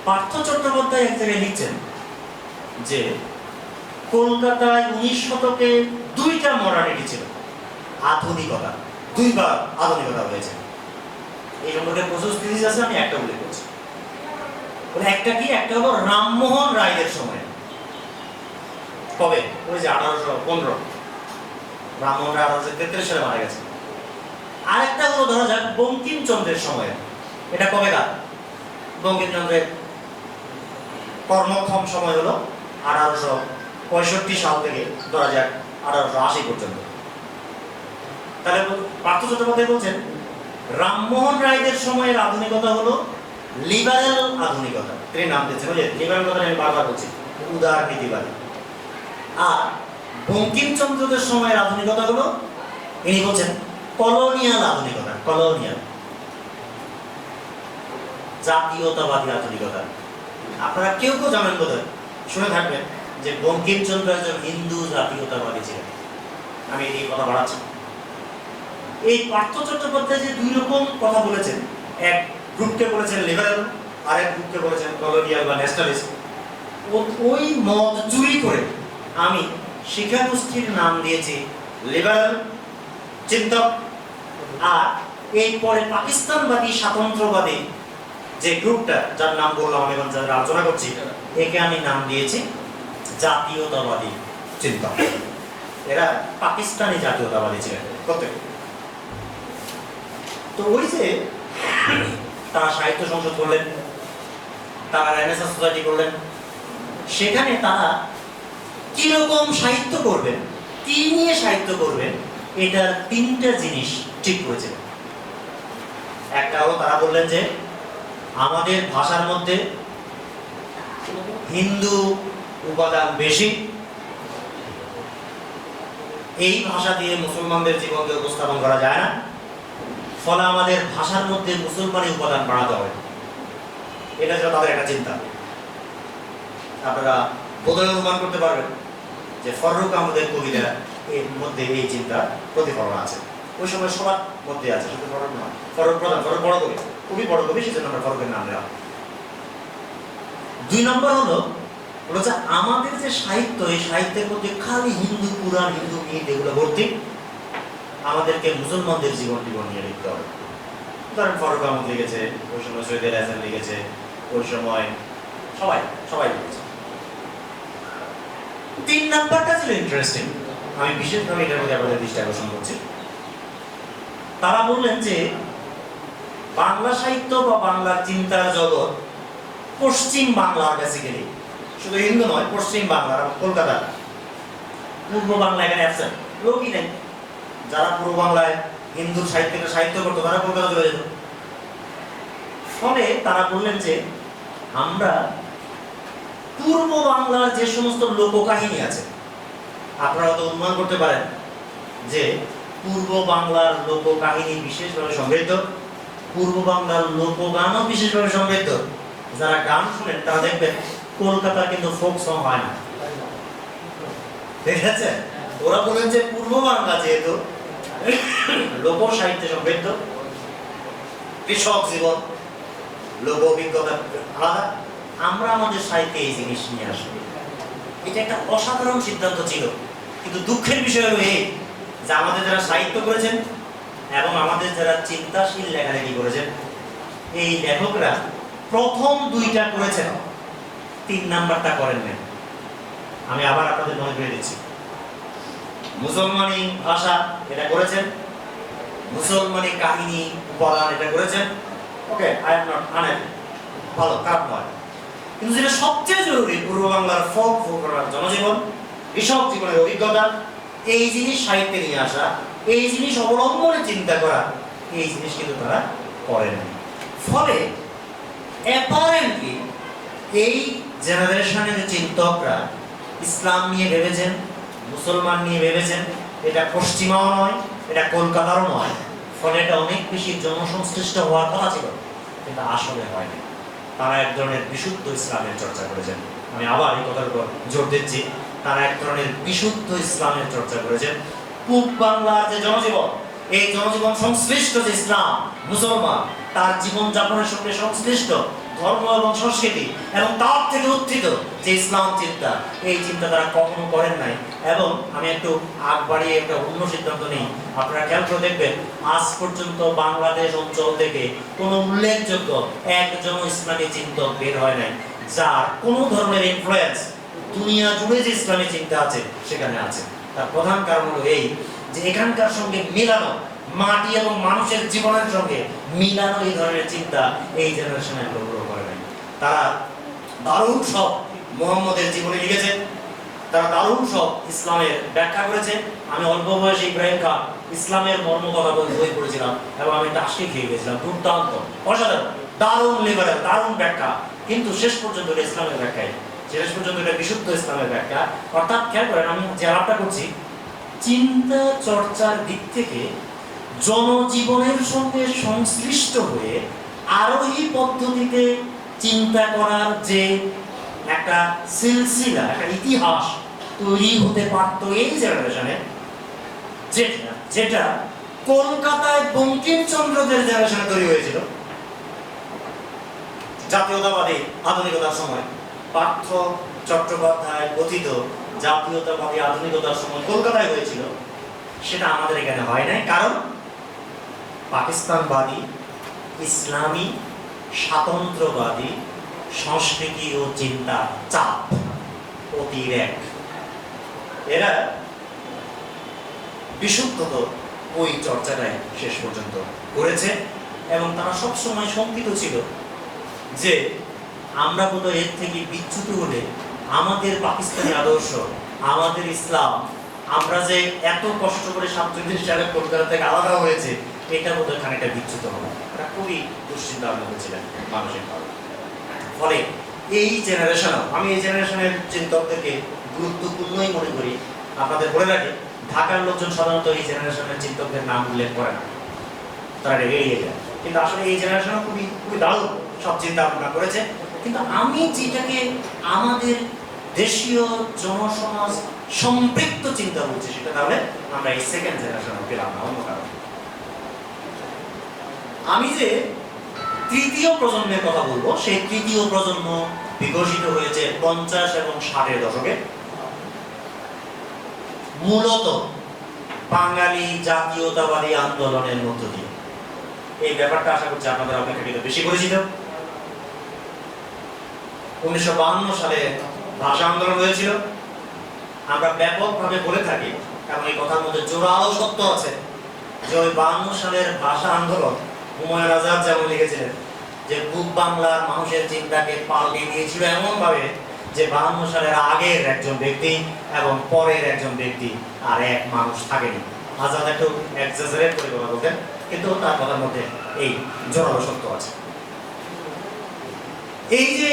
পার্থ চট্টোপাধ্যায় এক জায়গায় লিখছেন যে কলকাতায় 19 শতকে দুইটা মডার্নিটি ছিল, আধুনিকতা, দুইবার আধুনিকতা হয়েছে। এই সম্পর্কে প্রচুর থিসিস আছে, আমি একটা উল্লেখ করছি। একটা কি, একটা হলো রামমোহন রায়ের সময়, কবে, ওই যে 1815, রামমোহন রায় 1833 সালে মারা গেছে। আরেকটা হলো ধরা যাক বঙ্কিমচন্দ্রের সময়, এটা কবেকার, বঙ্কিমচন্দ্রের কর্মক্ষম সময় হলো 1865 সাল থেকে ধরা যাক 1880 পর্যন্ত। তাহলে পার্থ চট্টোপাধ্যায় বলছেন রামমোহন রায়দের সময়ের আধুনিকতা হলো লিবারেল আধুনিকতা। তিনি নাম দিচ্ছেন, ওই যে লিবারেল কথা আমি বারবার বলছি, উদার নীতিবাদী। আর বঙ্কিমচন্দ্রদের সময়ের আধুনিকতা হলো, ইনি বলছেন কলোনিয়াল আধুনিকতা, কলোনিয়াল জাতীয়তাবাদী আধুনিকতা। আপনারা কেউ কেউ জানেন বোধহয়, শুনে থাকবেন যে বঙ্কিমচন্দ্র একজন হিন্দু জাতীয়তাবাদী ছিলেন। আমি এই কথা বাড়াচ্ছি। এই পার্থ চট্টোপাধ্যায় যে দুই রকম কথা বলেছেন, এক গ্রুপকে বলেছেন লিবারেল, আর এক গ্রুপকে বলেছেন কলোনিয়াল বা ন্যাশনালিস্ট, ওই মত চুরি করে আমি শিক্ষাগোষ্ঠীর নাম দিয়েছি লিবারেল চিন্তক, আর এই পরে পাকিস্তানবাদী স্বাতন্ত্র্যবাদী যে গ্রুপটা, যার নাম বললাম আমি এখন যারা আলোচনা করছি, একে আমি নাম দিয়েছি জাতীয়তাবাদী চিন্তক। এরা পাকিস্তানি জাতীয়তাবাদী ছিলেন প্রত্যেক। তো ওই যে তারা সাহিত্য সংসদ করলেন, তারা রেনেসাঁ সোসাইটি করলেন, সেখানে তারা কিরকম সাহিত্য করবেন, কি নিয়ে সাহিত্য করবেন, এটার তিনটা জিনিস ঠিক করেছিলেন। একটা হলো তারা বললেন যে আমাদের ভাষার মধ্যে হিন্দু উপাদান বেশি, এই ভাষা দিয়ে মুসলমানদের জীবনকে উপস্থাপন করা যায় না, ফলে আমাদের ভাষার মধ্যে মুসলমানি উপাদান বাড়াতে হবে। এটা ছিল তাদের একটা চিন্তা। আপনারা বোধহয় অনুমান করতে পারবেন যে ফররুখ আহমদের কবিতা এর মধ্যে এই চিন্তা প্রতিফলন আছে। ওই সময় সবার মধ্যে আছে, শুধু ফররুখ নয়, ফররুখ প্রধান, ফররুখ বড় কবি, খুবই বড় কবি, সেজন্য আমরা ফররুখের নাম দেওয়া। দুই নম্বর হলো যে আমাদের যে সাহিত্য, এই সাহিত্যের মধ্যে খালি হিন্দু পুরাণ, হিন্দু গীত এগুলো ভর্তি, আমাদেরকে মুসলমানদের জীবন নিয়ে লিখতে হবে। ধরেন ফররুখ আহমদ লিখেছে, ওই সময় সৈয়দ হাসান লিখেছে, ওই সময় সবাই লিখেছে। তিন নাম্বারটা ছিল ইন্টারেস্টিং, আমি বিশেষভাবে এটার মধ্যে আপনাদের দৃষ্টি আকর্ষণ করছি। তারা বললেন যে বাংলা সাহিত্য বা বাংলার চিন্তার জগৎ পশ্চিম বাংলার, বেসিক্যালি শুধু হিন্দু নয়, পশ্চিম বাংলার, কলকাতা, পূর্ব বাংলা এখানে অ্যাবসেন্ট, লোকই নেই। যারা পূর্ব বাংলায় হিন্দু সাহিত্য করতো তারা কলকাতা চলে যেত। ফলে তারা বললেন যে আমরা পূর্ব বাংলার যে সমস্ত লোককাহিনী আছে, আপনারা তো অনুমান করতে পারেন যে পূর্ব বাংলার লোককাহিনী বিশেষভাবে সমৃদ্ধ, পূর্ব বাংলার লোকগানও বিশেষভাবে সমৃদ্ধ। যারা গান শুনেন তারা দেখবেন কলকাতার কিন্তু ফোক সং হয় না, ঠিক আছে? ওরা বলেন যে পূর্ব বাংলা যেহেতু লোক সাহিত্যে সমৃদ্ধ, কৃষক জীবন, লোক অভিজ্ঞতা আলাদা, আমরা আমাদের সাহিত্যে এই জিনিস নিয়ে আসবো। এটা একটা অসাধারণ সিদ্ধান্ত ছিল, কিন্তু দুঃখের বিষয় হলো এই যে আমাদের যারা সাহিত্য করেছেন এবং আমাদের যারা চিন্তাশীল লেখালেখি করেছেন, এই লেখকরা প্রথম দুইটা করেছেন, তিন নাম্বারটা করেন না। আমি আবার আপনাদের মনে করে দিচ্ছি, মুসলমানি ভাষা এটা করেছেন, মুসলমানি কাহিনী উপাদান এটা করেছেন। ওকে, আই এম নট আনহ্যাপি, ভালো, খারাপ নয়। কিন্তু যেটা সবচেয়ে জরুরি, পূর্ব বাংলার ফোক ফোকরার জনজীবন, কৃষক জীবনের অভিজ্ঞতা, এই জিনিস সাহিত্যে নিয়ে আসা, এই জিনিস অবলম্বনে চিন্তা করা, এই জিনিস কিন্তু তারা করেন। ফলে অ্যাপারেন্টলি এই জেনারেশনের চিন্তকরা ইসলাম নিয়ে ভেবেছেন, মুসলমান নিয়ে ভেবেছেন, এটা পশ্চিমাও নয়, এটা কলকাতারও নয়। ফলে এটা অনেক বেশি জনসংশ্লিষ্ট হওয়ার কথা ছিল, কিন্তু আসলে হয়নি। তারা এক ধরনের বিশুদ্ধ ইসলামের চর্চা করেছেন। আমি আবার এই কথার উপর জোর দিচ্ছি, তারা এক ধরনের বিশুদ্ধ ইসলামের চর্চা করেছেন। পূব বাংলার যে জনজীবন, এই জনজীবন সংশ্লিষ্ট যে ইসলাম, মুসলমান, তার জীবনযাপনের সঙ্গে সংশ্লিষ্ট ধর্ম এবং সংস্কৃতি এবং তার থেকে উত্থিত যে ইসলাম চিন্তা, এই চিন্তা তারা কখনো করেন নাই। এবং আমি একটু আগ বাড়িয়ে একটা অন্য সিদ্ধান্ত নিই, আপনারা খেয়াল করে দেখবেন, আজ পর্যন্ত বাংলাদেশ অঞ্চল থেকে কোনো উল্লেখযোগ্য একজন ইসলামী চিন্তক বের হয় নাই যার কোনো ধরনের ইনফ্লুয়েন্স দুনিয়া জুড়ে যে ইসলামী চিন্তা আছে সেখানে আছে। তার প্রধান কারণ হলো এই যে এখানকার সঙ্গে মিলানো, মাটি এবং মানুষের জীবনের সঙ্গে মিলানো এই ধরনের চিন্তা এই জেনারেশনে গ্রহণ করে নাই। তারা দারুণ সব মুহাম্মদের জীবনে লিখেছে, তারা দারুণ সব ইসলামের ব্যাখ্যা করেছে। আমি অল্প বয়সে ইব্রাহিম খান ইসলামের মর্ম কথা বলে বই পড়েছিলাম এবং আমি টাসকে খেয়ে গেছিলাম, দুর্দান্ত, অসাধারণ, দারুণ লিবারেল, দারুণ ব্যাখ্যা। কিন্তু শেষ পর্যন্ত এটা ইসলামের ব্যাখ্যাই, শেষ পর্যন্ত এটা বিশুদ্ধ ইসলামের ব্যাখ্যা। অর্থাৎ খেয়াল করেন, আমি যে আলাপটা করছি, চিন্তা চর্চার দিক থেকে জনজীবনের সঙ্গে সংশ্লিষ্ট হয়ে আরোহী পদ্ধতিতে চিন্তা করার যে একটা সিলসিলা, একটা ইতিহাস তৈরি হতে পারত এই জেনারেশনে, যেটা কলকাতায় বঙ্কিমচন্দ্রদের জেনারেশনে তৈরি হয়েছিল জাতীয়তাবাদী আধুনিকতার সময়। পার্থ চট্টোপাধ্যায় কথিত জাতীয়তাবাদী আধুনিকতার সময় কলকাতায় হয়েছিল, সেটা আমাদের এখানে হয় নাই। কারণ পাকিস্তানবাদী, ইসলামী, স্বাতন্ত্র্যবাদী সংস্কৃতি ও চিন্তার চাপ, অতিরেক, এরা বিশুদ্ধত ওই চর্চাটাই শেষ পর্যন্ত করেছে। এবং তারা সবসময় শঙ্কিত ছিল যে আমরা বোধহয় এর থেকে বিচ্যুত হলে আমাদের পাকিস্তানি আদর্শ, আমাদের ইসলাম, আমরা যে এত কষ্ট করে 47 সালে কলকাতা থেকে আলাদা হয়েছে, এটা বোধহয় খানিকটা বিচ্যুত হবে। তারা খুবই দুশ্চিন্তার মধ্যে ছিলেন মানসিকভাবে। ফলে এই জেনারেশনও, আমি এই জেনারেশনের চিন্তকদেরকে গুরুত্বপূর্ণই মনে করি। আপনাদের বলে রাখি, ঢাকার লোকজন সাধারণত এই জেনারেশনের চিন্তকদের নাম উল্লেখ করে না, তারা এড়িয়ে যায়। কিন্তু আসলে এই জেনারেশনও খুবই খুবই দারুণ সব চিন্তা ভাবনা করেছে। কিন্তু আমি যেটাকে আমাদের দেশীয় জনসমাজ সম্পৃক্ত চিন্তা বলছি, সেটা তাহলে আমরা এই সেকেন্ড জেনারেশন পেলাম না, অন্য কারণে। আমি যে তৃতীয় প্রজন্মের কথা বলবো, সেই তৃতীয় প্রজন্ম বিকশিত হয়েছে 50 এবং 60-এর দশকে, মূলত বাঙালি জাতীয়তাবাদী আন্দোলনের মধ্য দিয়ে। এই ব্যাপারটা আশা করছি আপনাদের অপেক্ষাকৃত বেশি পরিচিত। 1952 সালে ভাষা আন্দোলন হয়েছিল। আমরা ব্যাপকভাবে বলে থাকি, কারণ এই কথার মধ্যে জোরালো সত্য আছে, যে ওই 52 সালের ভাষা আন্দোলন হুমায়ুন আজাদ যেমন লিখেছিলেন যে পূব বাংলার মানুষের চিন্তাকে পাল্টে দিয়েছিল এমন ভাবে যে 52 সালের আগের একজন ব্যক্তি এবং পরের একজন ব্যক্তি আর এক মানুষ থাকেনি। আজাদ একটু এক্সাজারেট করে কথা বলতেন, কিন্তু তার কথার মধ্যে এই জোরালো সত্য আছে। এই যে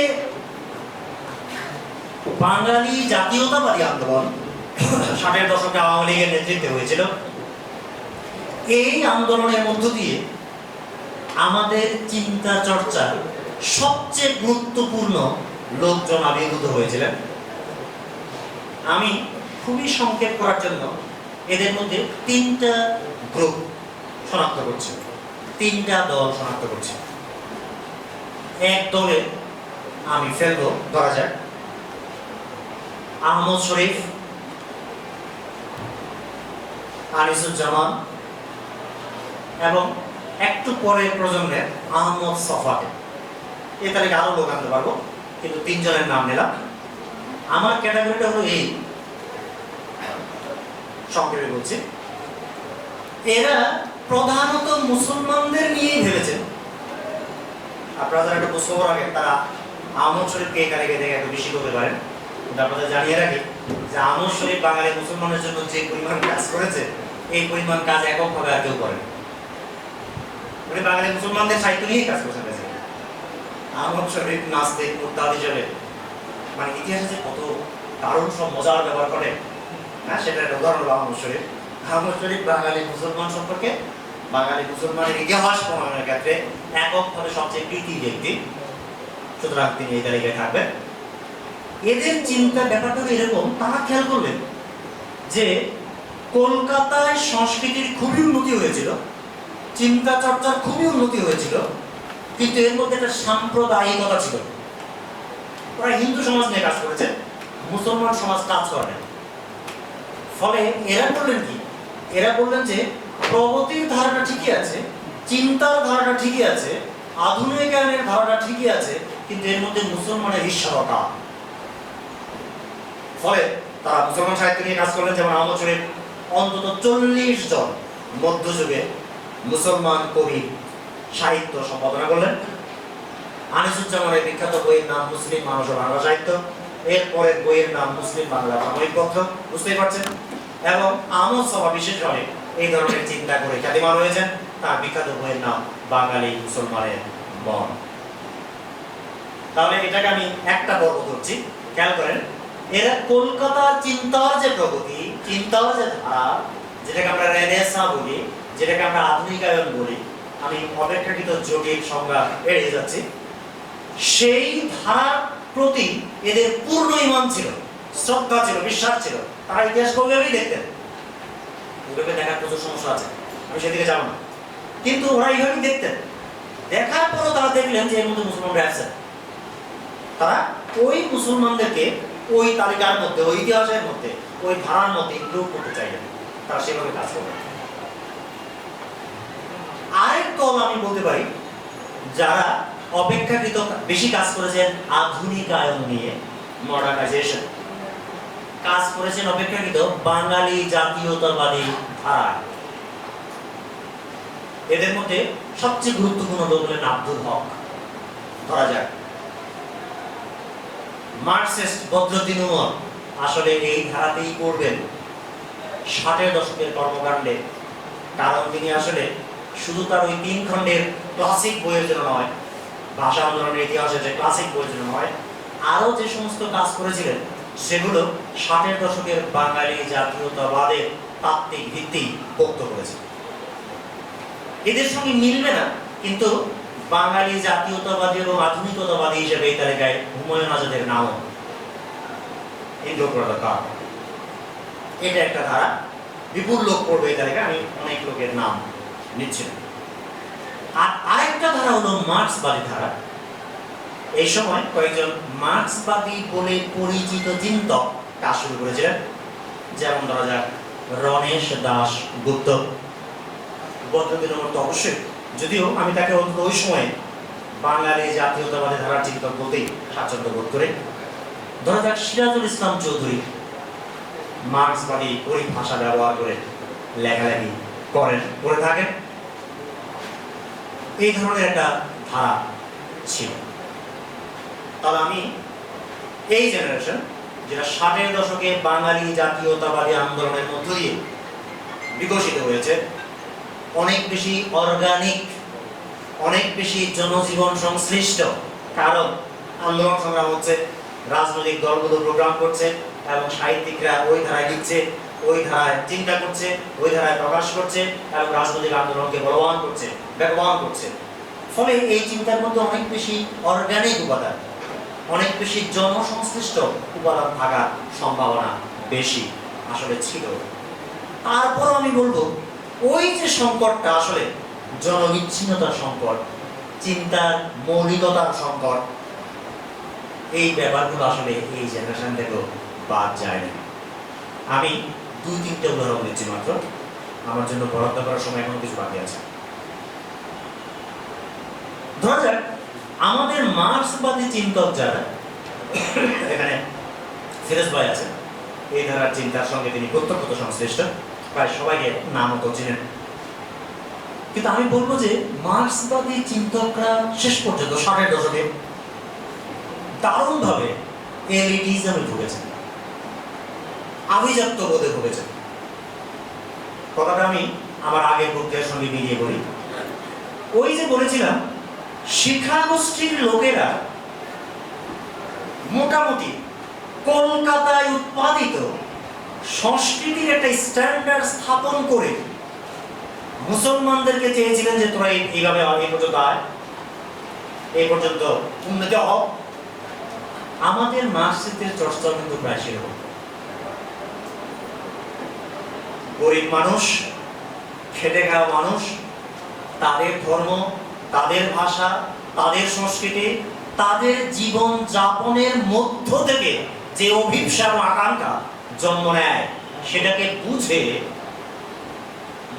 বাঙালি জাতীয়তাবাদী আন্দোলন 60-এর দশকে আওয়ামী লীগের নেতৃত্বে হয়েছিল, এই আন্দোলনের মধ্য দিয়ে আমাদের চিন্তা চর্চার সবচেয়ে গুরুত্বপূর্ণ লোকজন আবির্ভূত হয়েছিলেন। আমি খুবই সংক্ষেপ করার জন্য এদের মধ্যে 3টা গ্রুপ শনাক্ত করছি, 3টা দল শনাক্ত করছি। এক দলে আমি ফেলবো, ধরা যাক আহমদ শরীফ, আনিসুজ্জামান এবং একটু পরে প্রজন্মের আহমদ সফাকে। এই তারিখে আরো লোক আনতে পারবো, কিন্তু 3 জনের নাম নিলাম। আমার ক্যাটাগরিটা হলো এই, সংক্ষেপে বলছি, এরা প্রধানত মুসলমানদের নিয়েই ভেবেছেন। আপনারা যারা একটু খোঁজখবর রাখেন তারা আহমদ শরীফকে এখানে গিয়ে দেখে একটু বেশি করতে পারেন। কিন্তু আপনাদের জানিয়ে রাখি যে আহমদ শরীফ বাঙালি মুসলমানের জন্য যে পরিমাণ কাজ করেছে, এই পরিমাণ কাজ এককভাবে আর কেউ করেন। উনি বাঙালি মুসলমানদের সাহিত্য নিয়েই কাজ করছেন। আহমদ শরীফ নাস্তিক মুরতাদ হিসেবে মানে ইতিহাসে যে কত দারুণ সব মজার ব্যবহার করে, হ্যাঁ, সেটা একটা উদাহরণ হলো আহমদ শরীফ। আহমদ শরীফ বাঙালি মুসলমান সম্পর্কে, বাঙালি মুসলমানের ইতিহাস প্রমাণের ক্ষেত্রে এককভাবে সবচেয়ে কৃতি ব্যক্তি, সুতরাং তিনি এই তালিকায় থাকবেন। এদের চিন্তার ব্যাপারটা এরকম, তারা খেয়াল করলেন যে কলকাতায় সংস্কৃতির খুবই উন্নতি হয়েছিল, চিন্তা চর্চার খুবই উন্নতি হয়েছিল, কিন্তু এর মধ্যে একটা সাম্প্রদায়িকতা ছিল। ওরা হিন্দু সমাজ নিয়ে কাজ করেছে, মুসলমান সমাজ কাজ করে। ফলে এরা বললেন কি, এরা বললেন যে প্রগতির ধারাটা ঠিকই আছে, চিন্তার ধারাটা ঠিকই আছে, আধুনিকায়নের ধারাটা ঠিকই আছে, কিন্তু এর মধ্যে মুসলমানের ঈশ্বরতা। ফলে তারা মুসলমান সাহিত্য নিয়ে কাজ করলেন। যেমন আহমদ শরীফ অন্তত 40 জন মধ্যযুগে মুসলমান কবি সাহিত্য সম্পাদনা করলেন। আনিসুজ্জামানের বিখ্যাত বইয়ের নাম মুসলিম মানুষ ও বাংলা সাহিত্য, এরপরের বইয়ের নাম মুসলিম বাংলা সাময়িক পত্র, বুঝতেই পারছেন। এবং আহমদ সভা বিশেষভাবে এই ধরনের চিন্তা করে খ্যাতিমান হয়েছেন। তার বিখ্যাত বইয়ের নাম বাঙালি মুসলমানের মন। তাহলে এটাকে আমি একটা পর্ব ধরছি, খেয়াল করেন। এরা কলকাতার চিন্তার যে প্রগতি, চিন্তার যে ধারা, যেটাকে আমরা রেনেসাঁ বলি, যেটাকে আমরা আধুনিকায়ন বলি, আমি অপেক্ষাকৃত জটিল সংজ্ঞা এড়িয়ে যাচ্ছি, সেই ধারার প্রতি এদের পূর্ণ ঈমান ছিল, শ্রদ্ধা ছিল, বিশ্বাস ছিল। তারা ইতিহাস ওইভাবেই দেখতেন। ওইভাবে দেখার প্রচুর সমস্যা আছে, আমি সেদিকে যাব না, কিন্তু ওরা এইভাবেই দেখতেন। দেখার পরও তারা দেখলেন যে এর মধ্যে মুসলমানরা আছে। তারা ওই মুসলমানদেরকে ওই তালিকার মধ্যে, ওই ইতিহাসের মধ্যে, ওই ধারার মধ্যে ইনক্লুড করতে চাইলেন। তারা সেভাবে কাজ করবেন। আরেক দল আমি বলতে পারি, যারা অপেক্ষাকৃত বেশি কাজ করেছেন আধুনিকায়ন নিয়ে, মডার্নাইজেশন কাজ করেছেন অপেক্ষাকৃত বাঙালি জাতীয়তাবাদী ধারায়। এদের মধ্যে সবচেয়ে গুরুত্বপূর্ণ লোক হলেন আব্দুল হক। ধরা যাক মার্কসিস্ট বদরুদ্দিন উমর আসলে এই ধারাতেই করবেন 60-এর দশকের কর্মকাণ্ডে। কারণ তিনি আসলে শুধু তার ওই 3 খণ্ডের ক্লাসিক বইয়ের জন্য নয়, ভাষা আন্দোলনের ইতিহাসের যে ক্লাসিক বইয়ের জন্য নয়, আরো যে সমস্ত কাজ করেছিলেন সেগুলো 60-এর দশকের বাঙালি জাতীয়তাবাদের তাত্ত্বিক ভিত্তি পোক্ত করেছে। এদের সঙ্গে মিলবে না, কিন্তু বাঙালি জাতীয়তাবাদী এবং আধুনিকতাবাদী হিসেবে এই তালিকায় হুমায়ুন আজাদের নাম ইনক্লুড করা দরকার। এটা একটা ধারা, বিপুল লোক পড়বে এই তালিকায়, আমি অনেক লোকের নাম নিচ্ছি। আর আরেকটা ধারা হলো মার্ক্সবাদী ধারা। এই সময় কয়েকজন মার্ক্সবাদী বলে পরিচিত চিন্তক কাজ শুরু করেছিলেন। যেমন ধরা যাক রণেশ দাস গুপ্ত। বদরুদ্দিন উমর তো অবশ্যই, যদিও আমি তাকে অন্তত ওই সময় বাঙালি জাতীয়তাবাদী ধারার চিন্তক বলতেই স্বাচ্ছন্দ্য বোধ করি। ধরা যাক সিরাজুল ইসলাম চৌধুরী মার্ক্সবাদী পরিভাষা ব্যবহার করে লেখালেখি করে থাকেন। এই ধরনের একটা ধারা ছিল। তাহলে আমি এই জেনারেশন, যেটা 60-এর দশকে বাঙালি জাতীয়তাবাদী আন্দোলনের মধ্য দিয়ে বিকশিত হয়েছে, অনেক বেশি অর্গানিক, অনেক বেশি জনজীবন সংশ্লিষ্ট। কারণ আন্দোলন সংগ্রাম হচ্ছে, রাজনৈতিক দলগুলো প্রোগ্রাম করছে এবং সাহিত্যিকরা ওই ধারায় লিখছে, ওই ধারায় চিন্তা করছে, ওই ধারায় প্রকাশ করছে এবং রাজনৈতিক আন্দোলনকে বলবান করছে, ব্যবহার করছে। ফলে এই চিন্তার মধ্যে অনেক বেশি অর্গানিক উপাদান, অনেক বেশি জনসংশ্লিষ্ট উপাদান থাকার সম্ভাবনা বেশি আসলে ছিল। তারপর আমি বলবো ওই যে সংকটটা আসলে জনবিচ্ছিন্নতার সংকট, চিন্তার মৌলিকতার সংকট, এই ব্যাপারগুলো আসলে এই জেনারেশন থেকেও বাদ যায়নি। আমি 2-3টে উদাহরণ দিচ্ছি মাত্র, আমার জন্য বরাদ্দ করার সময় এখন কিছু বাকি আছে। ধরা যাক আমাদের মার্ক্সবাদী চিন্তক যারা, এখানে ফিরোজ ভাই আছেন, এই ধারার চিন্তার সঙ্গে তিনি প্রত্যক্ষ সংশ্লিষ্ট, প্রায় সবাইকে নাম মতো চিনেন। কিন্তু আমি বলবো যে মার্ক্সবাদী চিন্তকরা শেষ পর্যন্ত 60-এর দশকে দারুণভাবে এলিটিজমে ঢুকেছেন, আভিজাত্যবোধে ঢুকেছেন। কথাটা আমি আমার আগের বক্তৃতার সঙ্গে মিলিয়ে বলি। ওই যে বলেছিলাম শিক্ষাগোষ্ঠীর লোকেরা মোটামুটি কলকাতায় উৎপাদিত সংস্কৃতির একটা স্ট্যান্ডার্ড স্থাপন করে মুসলমানদেরকে চেয়েছিলেন যে তোরা এইভাবে এই পর্যন্ত আয়, এই পর্যন্ত উন্নতি হও। আমাদের মার্ক্সের চর্চা কিন্তু প্রায় সেরকম। গরিব মানুষ, খেটে খাওয়া মানুষ, তাদের ধর্ম, তাদের ভাষা, তাদের সংস্কৃতি, তাদের জীবন যাপনের মধ্য থেকে যে অভিপ্সা এবং আকাঙ্ক্ষা জন্ম নেয়, সেটাকে বুঝে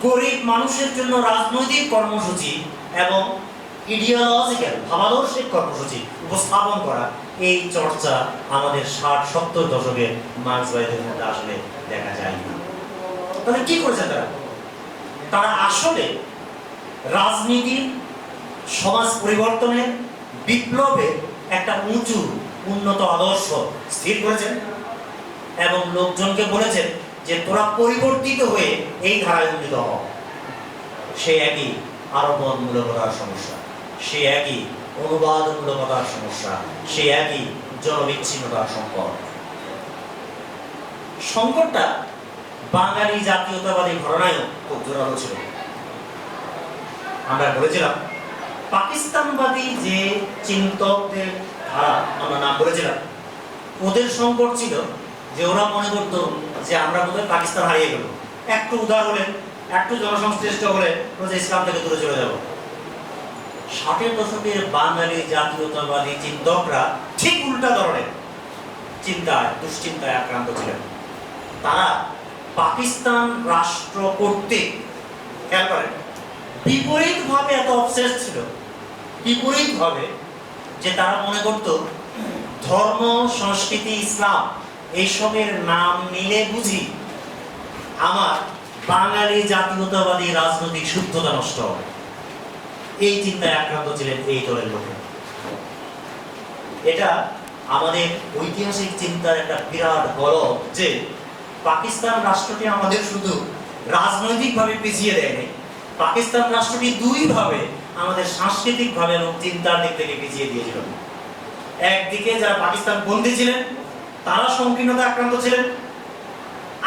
গরিব মানুষের জন্য রাজনৈতিক কর্মসূচি এবং ইডিওলজিক্যাল ভাবাদর্শিক কর্মসূচি উপস্থাপন করা, এই চর্চা আমাদের 60-70 দশকের মার্ক্সবাদীদের মধ্যে আসলে দেখা যায় না। তাহলে কি করেছে তারা? তারা আসলে রাজনীতির, সমাজ পরিবর্তনের, বিপ্লবের একটা উঁচু উন্নত আদর্শ স্থির করেছেন এবং লোকজনকে বলেছেন যে তোরা পরিবর্তিত হয়ে এই ধারায় উন্নীত হও। সে একই আরোপণমূলকতার সমস্যা, সে একই অনুবাদমূলকতার সমস্যা, সে একই জনবিচ্ছিন্নতার সংকট। সংকটটা বাঙালি জাতীয়তাবাদী ঘটনায়ও খুব জোরালো ছিল। আমরা বলেছিলাম পাকিস্তানবাদী যে চিন্তকদের ধারা আমরা নাম বলেছিলাম, ওদের সংকট ছিল যে ওরা মনে করতো যে আমরা বোধহয় পাকিস্তান হারিয়ে গেল, একটু উদার হলে, একটু জনসংশ্লিষ্ট হলে যে ইসলাম থেকে দূরে চলে যাব। 60-এর দশকের বাঙালি জাতীয়তাবাদী চিন্তকরা ঠিক উল্টা ধরনের চিন্তায়, দুশ্চিন্তায় আক্রান্ত ছিলেন। তারা পাকিস্তান রাষ্ট্র কর্তৃক, খেয়াল করেন, বিপরীতভাবে এত অবসেস ছিল, বিপরীতভাবে, যে তারা মনে করত ধর্ম, সংস্কৃতি, ইসলাম এইসবের নাম নিলে বুঝি আমার বাঙালি জাতীয়তাবাদী রাজনৈতিক শুদ্ধতা নষ্ট হবে। এই চিন্তায় আক্রান্ত ছিলেন এই দলের লোকেরা। এটা আমাদের ঐতিহাসিক চিন্তার একটা বিরাট গলদ যে পাকিস্তান রাষ্ট্রটি আমাদের শুধু রাজনৈতিকভাবে পিছিয়ে দেয়নি, পাকিস্তান রাষ্ট্রটি দুইভাবে আমাদের সাংস্কৃতিকভাবে এবং চিন্তার দিক থেকে পিছিয়ে দিয়েছিল। একদিকে যারা পাকিস্তান বন্দী ছিলেন তারা সংকীর্ণতা আক্রান্ত ছিলেন,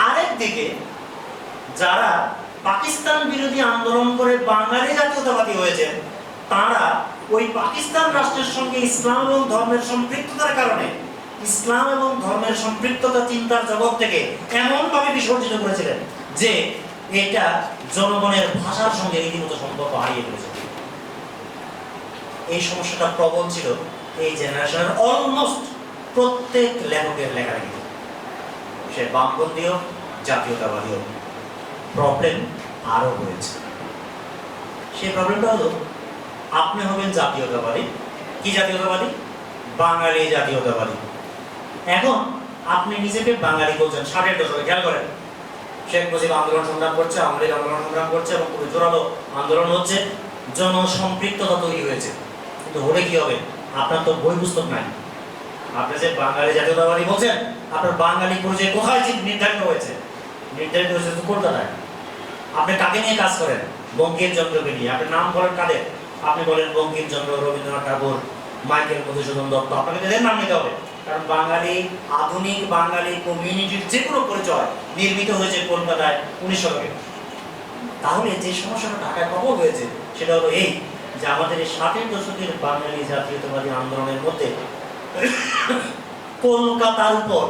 আরেকদিকে যারা পাকিস্তান বিরোধী আন্দোলন করে বাঙালি জাতীয়তাবাদী হয়েছেন তারা ওই পাকিস্তান রাষ্ট্রের সঙ্গে ইসলাম এবং ধর্মের সম্পৃক্ততার কারণে ইসলাম এবং ধর্মের সম্পৃক্ততা চিন্তার জগৎ থেকে এমনভাবে বিসর্জিত করেছিলেন যে এটা জনগণের ভাষার সঙ্গে রীতিমতো সম্পর্ক হারিয়ে ফেলেছে। এই সমস্যাটা প্রবল ছিল এই জেনারেশনের অলমোস্ট প্রত্যেক লেখকের লেখালেখি, সে বামপন্থীও জাতীয়তাবাদীও। প্রবলেম আরো হয়েছে। সেই প্রবলেমটা হলো আপনি হবেন জাতীয়তাবাদী। কি জাতীয়তাবাদী? বাঙালি জাতীয়তাবাদী। এখন আপনি নিজেকে বাঙালি বলছেন। 60-এর দশকে খেয়াল করেন, শেখ মুজিব আন্দোলন সংগ্রাম করছে, আওয়ামী লীগ আন্দোলন সংগ্রাম করছে এবং খুবই জোরালো আন্দোলন হচ্ছে, জনসম্পৃক্ততা তৈরি হয়েছে। কিন্তু হলে কি হবে? আপনার তো বই পুস্তক নাই। আপনি যে বাঙালি জাতীয়তাবাদী বলছেন, আপনার বাঙালি পরিচয় কোথায় নির্ধারিত হয়েছে? নির্ধারিত হয়েছে তো কলকাতায়। আপনি কাকে নিয়ে কাজ করেন? বঙ্কিমচন্দ্রকে নিয়ে। আপনি নাম বলেন কাদের? আপনি বলেন বঙ্কিমচন্দ্র, রবীন্দ্রনাথ ঠাকুর, মাইকেল মধুসূদন দত্ত। আপনাকে তাদের নাম নিতে হবে, কারণ বাঙালি, আধুনিক বাঙালি কমিউনিটির যে কোনো পরিচয় নির্মিত হয়েছে কলকাতায় 19 শতকে। তাহলে যে সমস্যাটা ঢাকায় কবর হয়েছে সেটা হলো এই যে আমাদের এই 60-এর দশকের বাঙালি জাতীয়তাবাদী আন্দোলনের মধ্যে কলকাতার উপর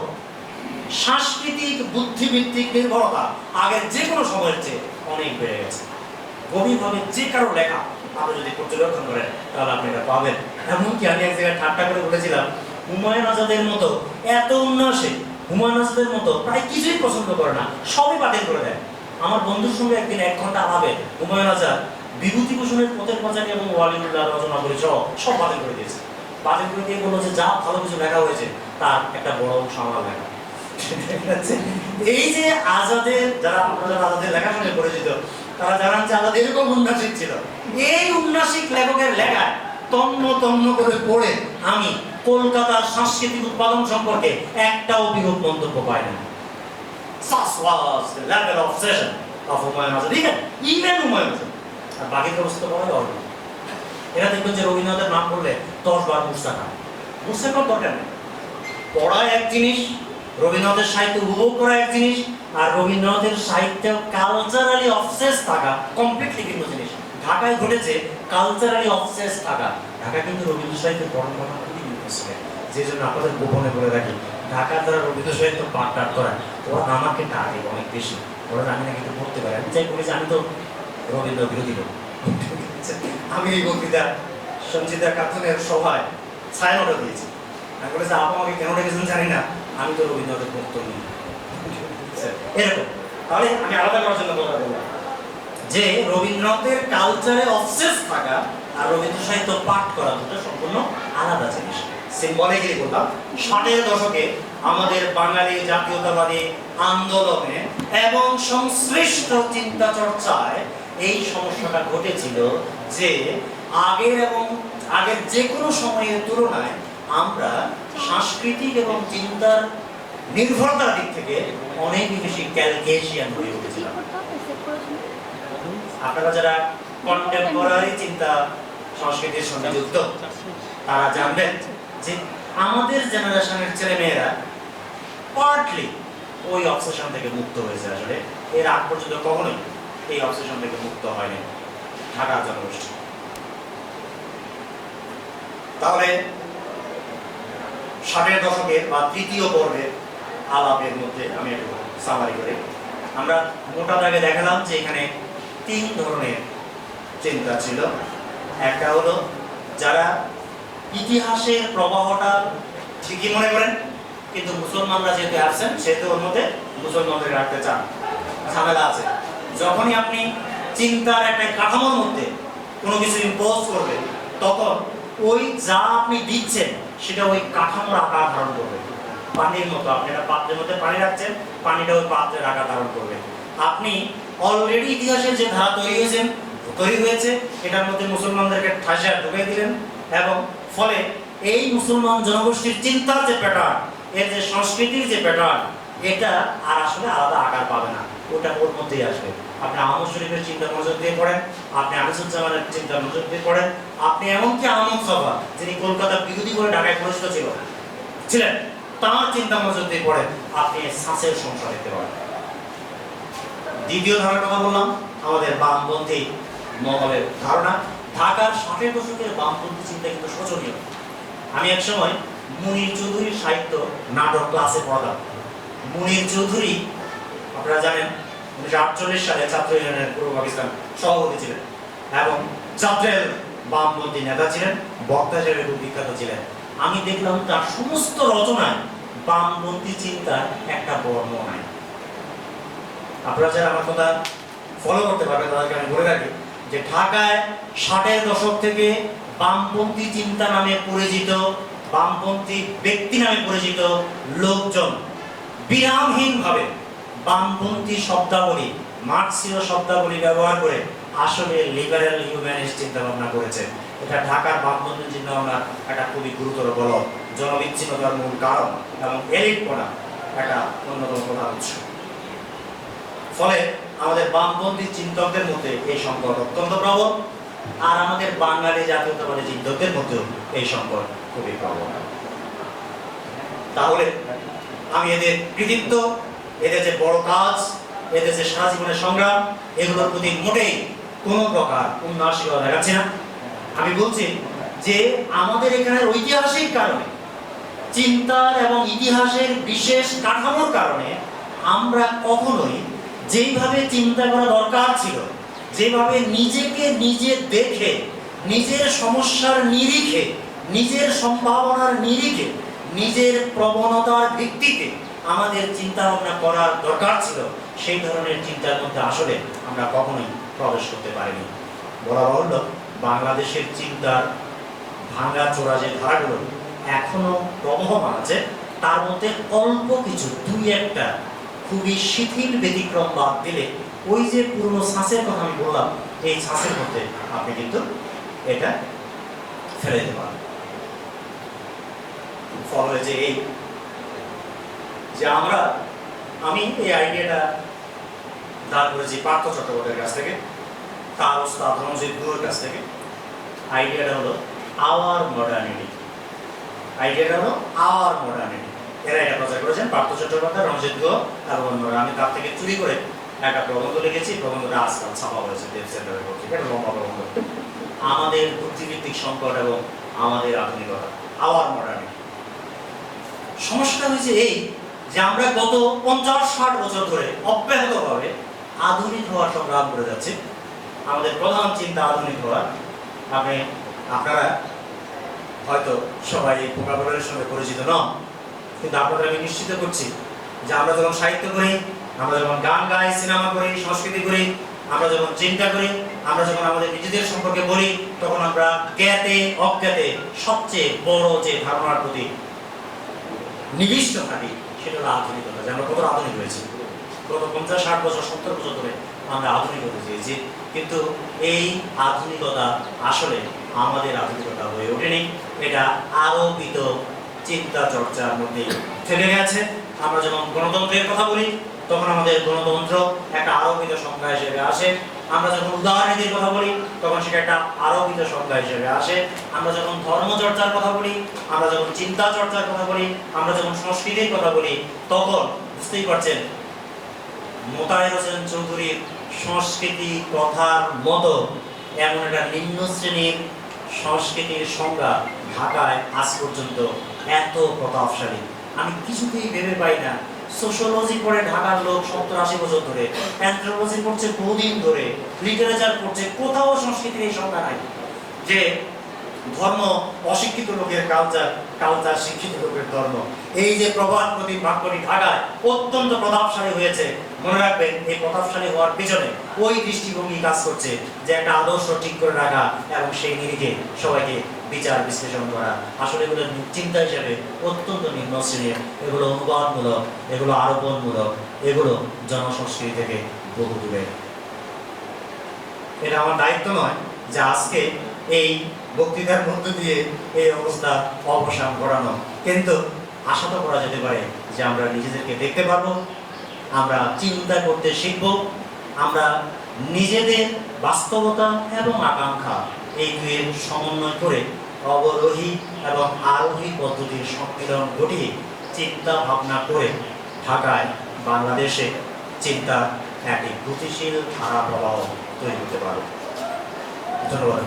সাংস্কৃতিক বুদ্ধিভিত্তিক নির্ভরতা আগের যে কোনো সময়ের চেয়ে অনেক বেড়ে গেছে। গভীরভাবে যে কারো লেখা আপনি যদি পর্যবেক্ষণ করেন তাহলে আপনি এটা পাবেন। এমনকি আমি এক জায়গায় ঠাট্টা করে বলেছিলাম, হুমায়ুন আজাদের মতো এত উন্নয়নশীল, হুমায়ুন আজাদের মতো প্রায় কিছুই পছন্দ করে না, সবই বাতিল করে দেয়। আমার বন্ধুর সঙ্গে একদিন 1 ঘন্টা আলাপে হুমায়ুন আজাদ বিভূতিভূষণের পথের পাঁচালী এবং ওয়ালিউল্লাহ রচনা করে সব বাতিল করে দিয়েছে। বাতিল করে দিয়ে বললো যে যা ভালো কিছু লেখা হয়েছে তার একটা বড় অংশ আমার লেখা। এই যে আজাদের যারা আপনারা আজাদের লেখাশোনা পরিচিত তারা জানান যে আজাদ এরকম উন্নাসিক ছিল। এই উন্নাসিক লেখকের লেখায় তন্ন তন্ন করে পড়ে আমি কলকাতার সাংস্কৃতিক উৎপাদন সম্পর্কে একটাও বিরূপ মন্তব্য পাই না। Such was the level of obsession of Humayun Azad, even Humayun Azad. আর বাকি অবস্থা বলাই অল্প। এরা দেখবেন যে রবীন্দ্রনাথের নাম করলে 10 বার মুর্ছা খায়। মুর্ছা খাওয়ার দরকার নেই। পড়া এক জিনিস, রবীন্দ্রনাথের সাহিত্য উপভোগ করা এক জিনিস, আর রবীন্দ্রনাথের সাহিত্যে কালচারালি অবসেস থাকা কমপ্লিটলি ভিন্ন জিনিস। ঢাকায় ঘটেছে কালচারালি অবসেস থাকা। ঢাকা কিন্তু রবীন্দ্র সাহিত্যের পরম্পরা খুবই নির্ভরশীল, যে জন্য আপনাদের গোপনে বলে রাখি, ঢাকার যারা রবীন্দ্র সাহিত্য পাঠ টাট করায় ওরা আমাকে টাকে অনেক বেশি। ওরা আমি নাকি একটু পড়তে পারি, আমি চাই বলি যে আমি তো রবীন্দ্র বিরোধী লোক। আমি এই বক্তৃতা সঞ্চিতা কার্টুনের সভায় ছায়ানোটা দিয়েছি। আমি বলেছি আপু আমাকে কেন ডেকেছেন জানি না, আমি তো রবীন্দ্রনাথের ভক্ত নই। এরকম তাহলে আমি আলাদা করার জন্য কথা বললাম যে রবীন্দ্রনাথের কালচারে অবসেস থাকা আর রবীন্দ্র সাহিত্য পাঠ করা দুটো সম্পূর্ণ আলাদা জিনিস। সিম্বলিক্যালি বললাম 60-এর দশকে আমাদের বাঙালি জাতীয়তাবাদী আন্দোলনে এবং সংশ্লিষ্ট চিন্তা চর্চায় এই সমস্যাটা ঘটেছিল যে আগের যে কোনো সময়ের তুলনায় আমরা সাংস্কৃতিক এবং চিন্তার নির্ভরতার দিক থেকে অনেক বেশি ক্যালকেশিয়ান হয়ে উঠেছিলাম। আপনারা যারা কন্টেম্পোরারি চিন্তা সংস্কৃতির সঙ্গে যুক্ত তারা জানবেন যে আমাদের জেনারেশনের ছেলেমেয়েরা পার্টলি ওই অবসেশন থেকে মুক্ত হয়েছে। আসলে এর আগ পর্যন্ত কখনোই এই অবসেশন থেকে মুক্ত হয়নি ঢাকার জনগোষ্ঠী। তাহলে 60-এর দশকের বা তৃতীয় পর্বের আলাপের মধ্যে আমি একটু সামারি করি। আমরা মোটা দাগে দেখালাম যে এখানে 3 ধরনের চিন্তা ছিল। একটা হলো যারা ইতিহাসের প্রবাহটা ঠিকই মনে করেন, কিন্তু মুসলমানরা যেহেতু আসছেন সেহেতু ওর মধ্যে মুসলমানদের রাখতে চান, ঝামেলা আছে। যখনই আপনি চিন্তার একটা কাঠামোর মধ্যে কোনো কিছু ইম্পোজ করবেন তখন ওই যা আপনি দিচ্ছেন সেটা ওই কাঠামোর আকার ধারণ করবে। পানির মতো আপনি একটা পাত্রের মধ্যে পানি রাখছেন, পানিটা ওই পাত্রের আকার ধারণ করবে। আপনি অলরেডি ইতিহাসের যে ধারা তৈরি হয়েছে এটার মধ্যে মুসলমানদেরকে ঠাসা ঢুকে দিলেন, এবং ফলে এই মুসলমান জনগোষ্ঠীর চিন্তার যে প্যাটার্ন, এর যে সংস্কৃতির যে প্যাটার্ন, এটা আর আসলে আলাদা আকার পাবে না, ওটা ওর মধ্যেই আসবে। আপনি আহমদ শরীফের চিন্তা মনোযোগ দিয়ে পড়েন, আপনি আনিসুজ্জামানের চিন্তা মনোযোগ দিয়ে পড়েন, আপনি এমনকি আহমদ সভা যিনি কলকাতা বিরোধী করে ঢাকায় প্রতিষ্ঠিত ছিলেন তাঁর চিন্তা মনোযোগ দিয়ে পড়েন, আপনি সাঁচের সংসার দেখতে পারেন। দ্বিতীয় ধারণার কথা বললাম আমাদের বামপন্থী মহলের ধারণা। ঢাকার 60-এর দশকের বামপন্থী চিন্তা কিন্তু শোচনীয়। আমি এক সময় মুনির চৌধুরীর সাহিত্য নাটক ক্লাসে পড়াতাম। মুনির চৌধুরী আপনারা জানেন 1948 সালে ছাত্র ইউনিয়নের পূর্ব পাকিস্তান সভাপতি ছিলেন এবং জাতীয় বামপন্থী নেতা ছিলেন, বক্তা হিসেবে খুব বিখ্যাত ছিলেন। আমি দেখলাম তার সমস্ত রচনায় বামপন্থী চিন্তার একটা বর্ণ নাই। আপনারা যারা আমার কথা ফলো করতে পারবেন তাদেরকে আমি বলে রাখি যে ঢাকায় 60-এর দশক থেকে বামপন্থী চিন্তা নামে পরিচিত, বামপন্থী ব্যক্তি নামে পরিচিত লোকজন বিরামহীনভাবে বামপন্থী শব্দাবলী, মার্ক্সীয় শব্দাবলী ব্যবহার করে আসলে লিবারেল হিউম্যানিস্ট চিন্তা ভাবনা করেছে। এটা ঢাকার বামপন্থী চিন্তা ভাবনার একটা খুবই গুরুতর গলদ, জনবিচ্ছিন্নতার মূল কারণ এবং এলিট পড়া একটা অন্যতম প্রধান উৎস। ফলে আমাদের বামপন্থী চিন্তকদের মধ্যে এই সংকট অত্যন্ত প্রবল, আর আমাদের বাঙালি জাতীয়তাবাদী চিন্তকদের মধ্যেও এই সংকট খুবই প্রবল। তাহলে আমি এদের কৃতিত্ব, এদের যে বড় কাজ, এদের যে সারা জীবনের সংগ্রাম, এগুলোর প্রতি মোটেই কোনো প্রকার উন্নাসিকতা দেখাচ্ছি না। আমি বলছি যে আমাদের এখানে ঐতিহাসিক কারণে, চিন্তার এবং ইতিহাসের বিশেষ কাঠামোর কারণে আমরা কখনোই যেইভাবে চিন্তা করা দরকার ছিল, যেভাবে নিজেকে নিজে দেখে, নিজের সমস্যার নিরিখে, নিজের সম্ভাবনার নিরিখে, নিজের প্রবণতার ভিত্তিতে আমাদের চিন্তা ভাবনা করার দরকার ছিল, সেই ধরনের চিন্তার মধ্যে আসলে আমরা কখনোই প্রবেশ করতে পারিনি। বলা বাহুল্য, বাংলাদেশের চিন্তার ভাঙা চোরা যে ধারাগুলো এখনো প্রবহমান আছে, তার মধ্যে অল্প কিছু দুই একটা খুবই শিথিল ব্যতিক্রম বাদ দিলে ওই যে পুরনো ছাঁচের কথা আমি বললাম, এই ছাঁচের মধ্যে আপনি কিন্তু এটা ফেলে দিতে পারেন। ফলে যে এই যে আমি এই আইডিয়াটা দাঁড় করেছি পার্থ চট্টোপাধ্যায়ের কাছ থেকে, তার ওস্তাদ রঞ্জিত গুহর কাছ থেকে। আইডিয়াটা হলো আওয়ার মডার্নিটি। এরা এটা প্রচার করেছেন পার্থ চট্টোপাধ্যায়, রঞ্জিত গুহ এবং অন্যরা। আমি তার থেকে চুরি করে একটা প্রবন্ধ লিখেছি। প্রবন্ধটা আজকাল ছাপা হয়েছে দেব সেন্টারের পত্রিকা, লম্বা প্রবন্ধ। আমাদের বুদ্ধিভিত্তিক সংকট এবং আমাদের আধুনিকতা, আওয়ার মডার্নিটি। সমস্যাটা হয়েছে এই যে আমরা গত 50-60 বছর ধরে অব্যাহতভাবে আধুনিক হওয়ার সংগ্রাম করে যাচ্ছি। আমাদের প্রধান চিন্তা আধুনিক হওয়ার। আপনারা হয়তো সবাই এই ভোকাবুলারির সঙ্গে পরিচিত নন, কিন্তু আপনাদের আমি নিশ্চিত করছি যে আমরা যখন সাহিত্য করি, আমরা যখন গান গাই, সিনেমা করি, সংস্কৃতি করি, আমরা যখন চিন্তা করি, আমরা যখন আমাদের নিজেদের সম্পর্কে বলি, তখন আমরা জ্ঞাতে অজ্ঞাতে সবচেয়ে বড় যে ধারণার প্রতি নিবিষ্ট থাকি সেটা হলো আধুনিকতা। যে আমরা কত আধুনিক হয়েছি গত 50-60 বছর 70 বছর ধরে আমরা আধুনিক হতে চেয়েছি, কিন্তু এই আধুনিকতা আসলে আমাদের আধুনিকতা হয়ে ওঠেনি। এটা আরোপিত চিন্তা চর্চার মধ্যে থেকে গেছে। আমরা যখন গণতন্ত্রের কথা বলি, তখন আমাদের গণতন্ত্র একটা আরোপিত সংজ্ঞা হিসেবে আসে। আমরা যখন উদারনীতির কথা বলি, তখন সেটা একটা আরোপিত সংজ্ঞা হিসেবে আসে। আমরা যখন ধর্ম চর্চার কথা বলি, আমরা যখন চিন্তা চর্চার কথা বলি, আমরা যখন সংস্কৃতির কথা বলি, তখন বুঝতেই পারছেন মোতায়ের হোসেন চৌধুরীর সংস্কৃতি কথার মতো এমন একটা নিম্ন শ্রেণীর সংস্কৃতির সংজ্ঞা ঢাকায় আজ পর্যন্ত এত প্রতাপশালী আমি কিছুতেই ভেবে পাই না। সোশিওলজি পড়ে ঢাকার লোক 70-80 বছর ধরে, অ্যানথ্রোপোলজি পড়ছে বহুদিন ধরে, লিটারেচার পড়ছে, কোথাও সংস্কৃতির এই সংজ্ঞা নাই যে ধর্ম অশিক্ষিত লোকের কালচার, কালচার শিক্ষিত লোকের ধর্ম। এই যে প্রবাদ প্রতি বাক্যটি ঢাকায় অত্যন্ত প্রতাপশালী হয়েছে, মনে রাখবেন এই প্রতাপশালী হওয়ার পিছনে ওই দৃষ্টিভঙ্গি কাজ করছে যে একটা আদর্শ ঠিক করে রাখা এবং সেই নিরিখে সবাইকে বিচার বিশ্লেষণ করা। আসলে এগুলো চিন্তা হিসাবে অত্যন্ত নিম্ন শ্রেণীর, এগুলো অনুবাদমূলক, এগুলো আরোপণমূলক, এগুলো জনসংস্কৃতি থেকে বহু দূরে। এটা আমার দায়িত্ব নয় যে আজকে এই বক্তৃতার মধ্য দিয়ে এই অবস্থা অবসান ঘটানো, কিন্তু আশা তো করা যেতে পারে যে আমরা নিজেদেরকে দেখতে পারবো, আমরা চিন্তা করতে শিখব, আমরা নিজেদের বাস্তবতা এবং আকাঙ্ক্ষা এই দুয়ের সমন্বয় করে অবরোহী এবং আরোহী পদ্ধতির সম্মিলন ঘটিয়ে চিন্তা ভাবনা করে ঢাকায় বাংলাদেশে চিন্তার একটি গতিশীল ধারা প্রবাহ তৈরি করতে পারব। ধন্যবাদ।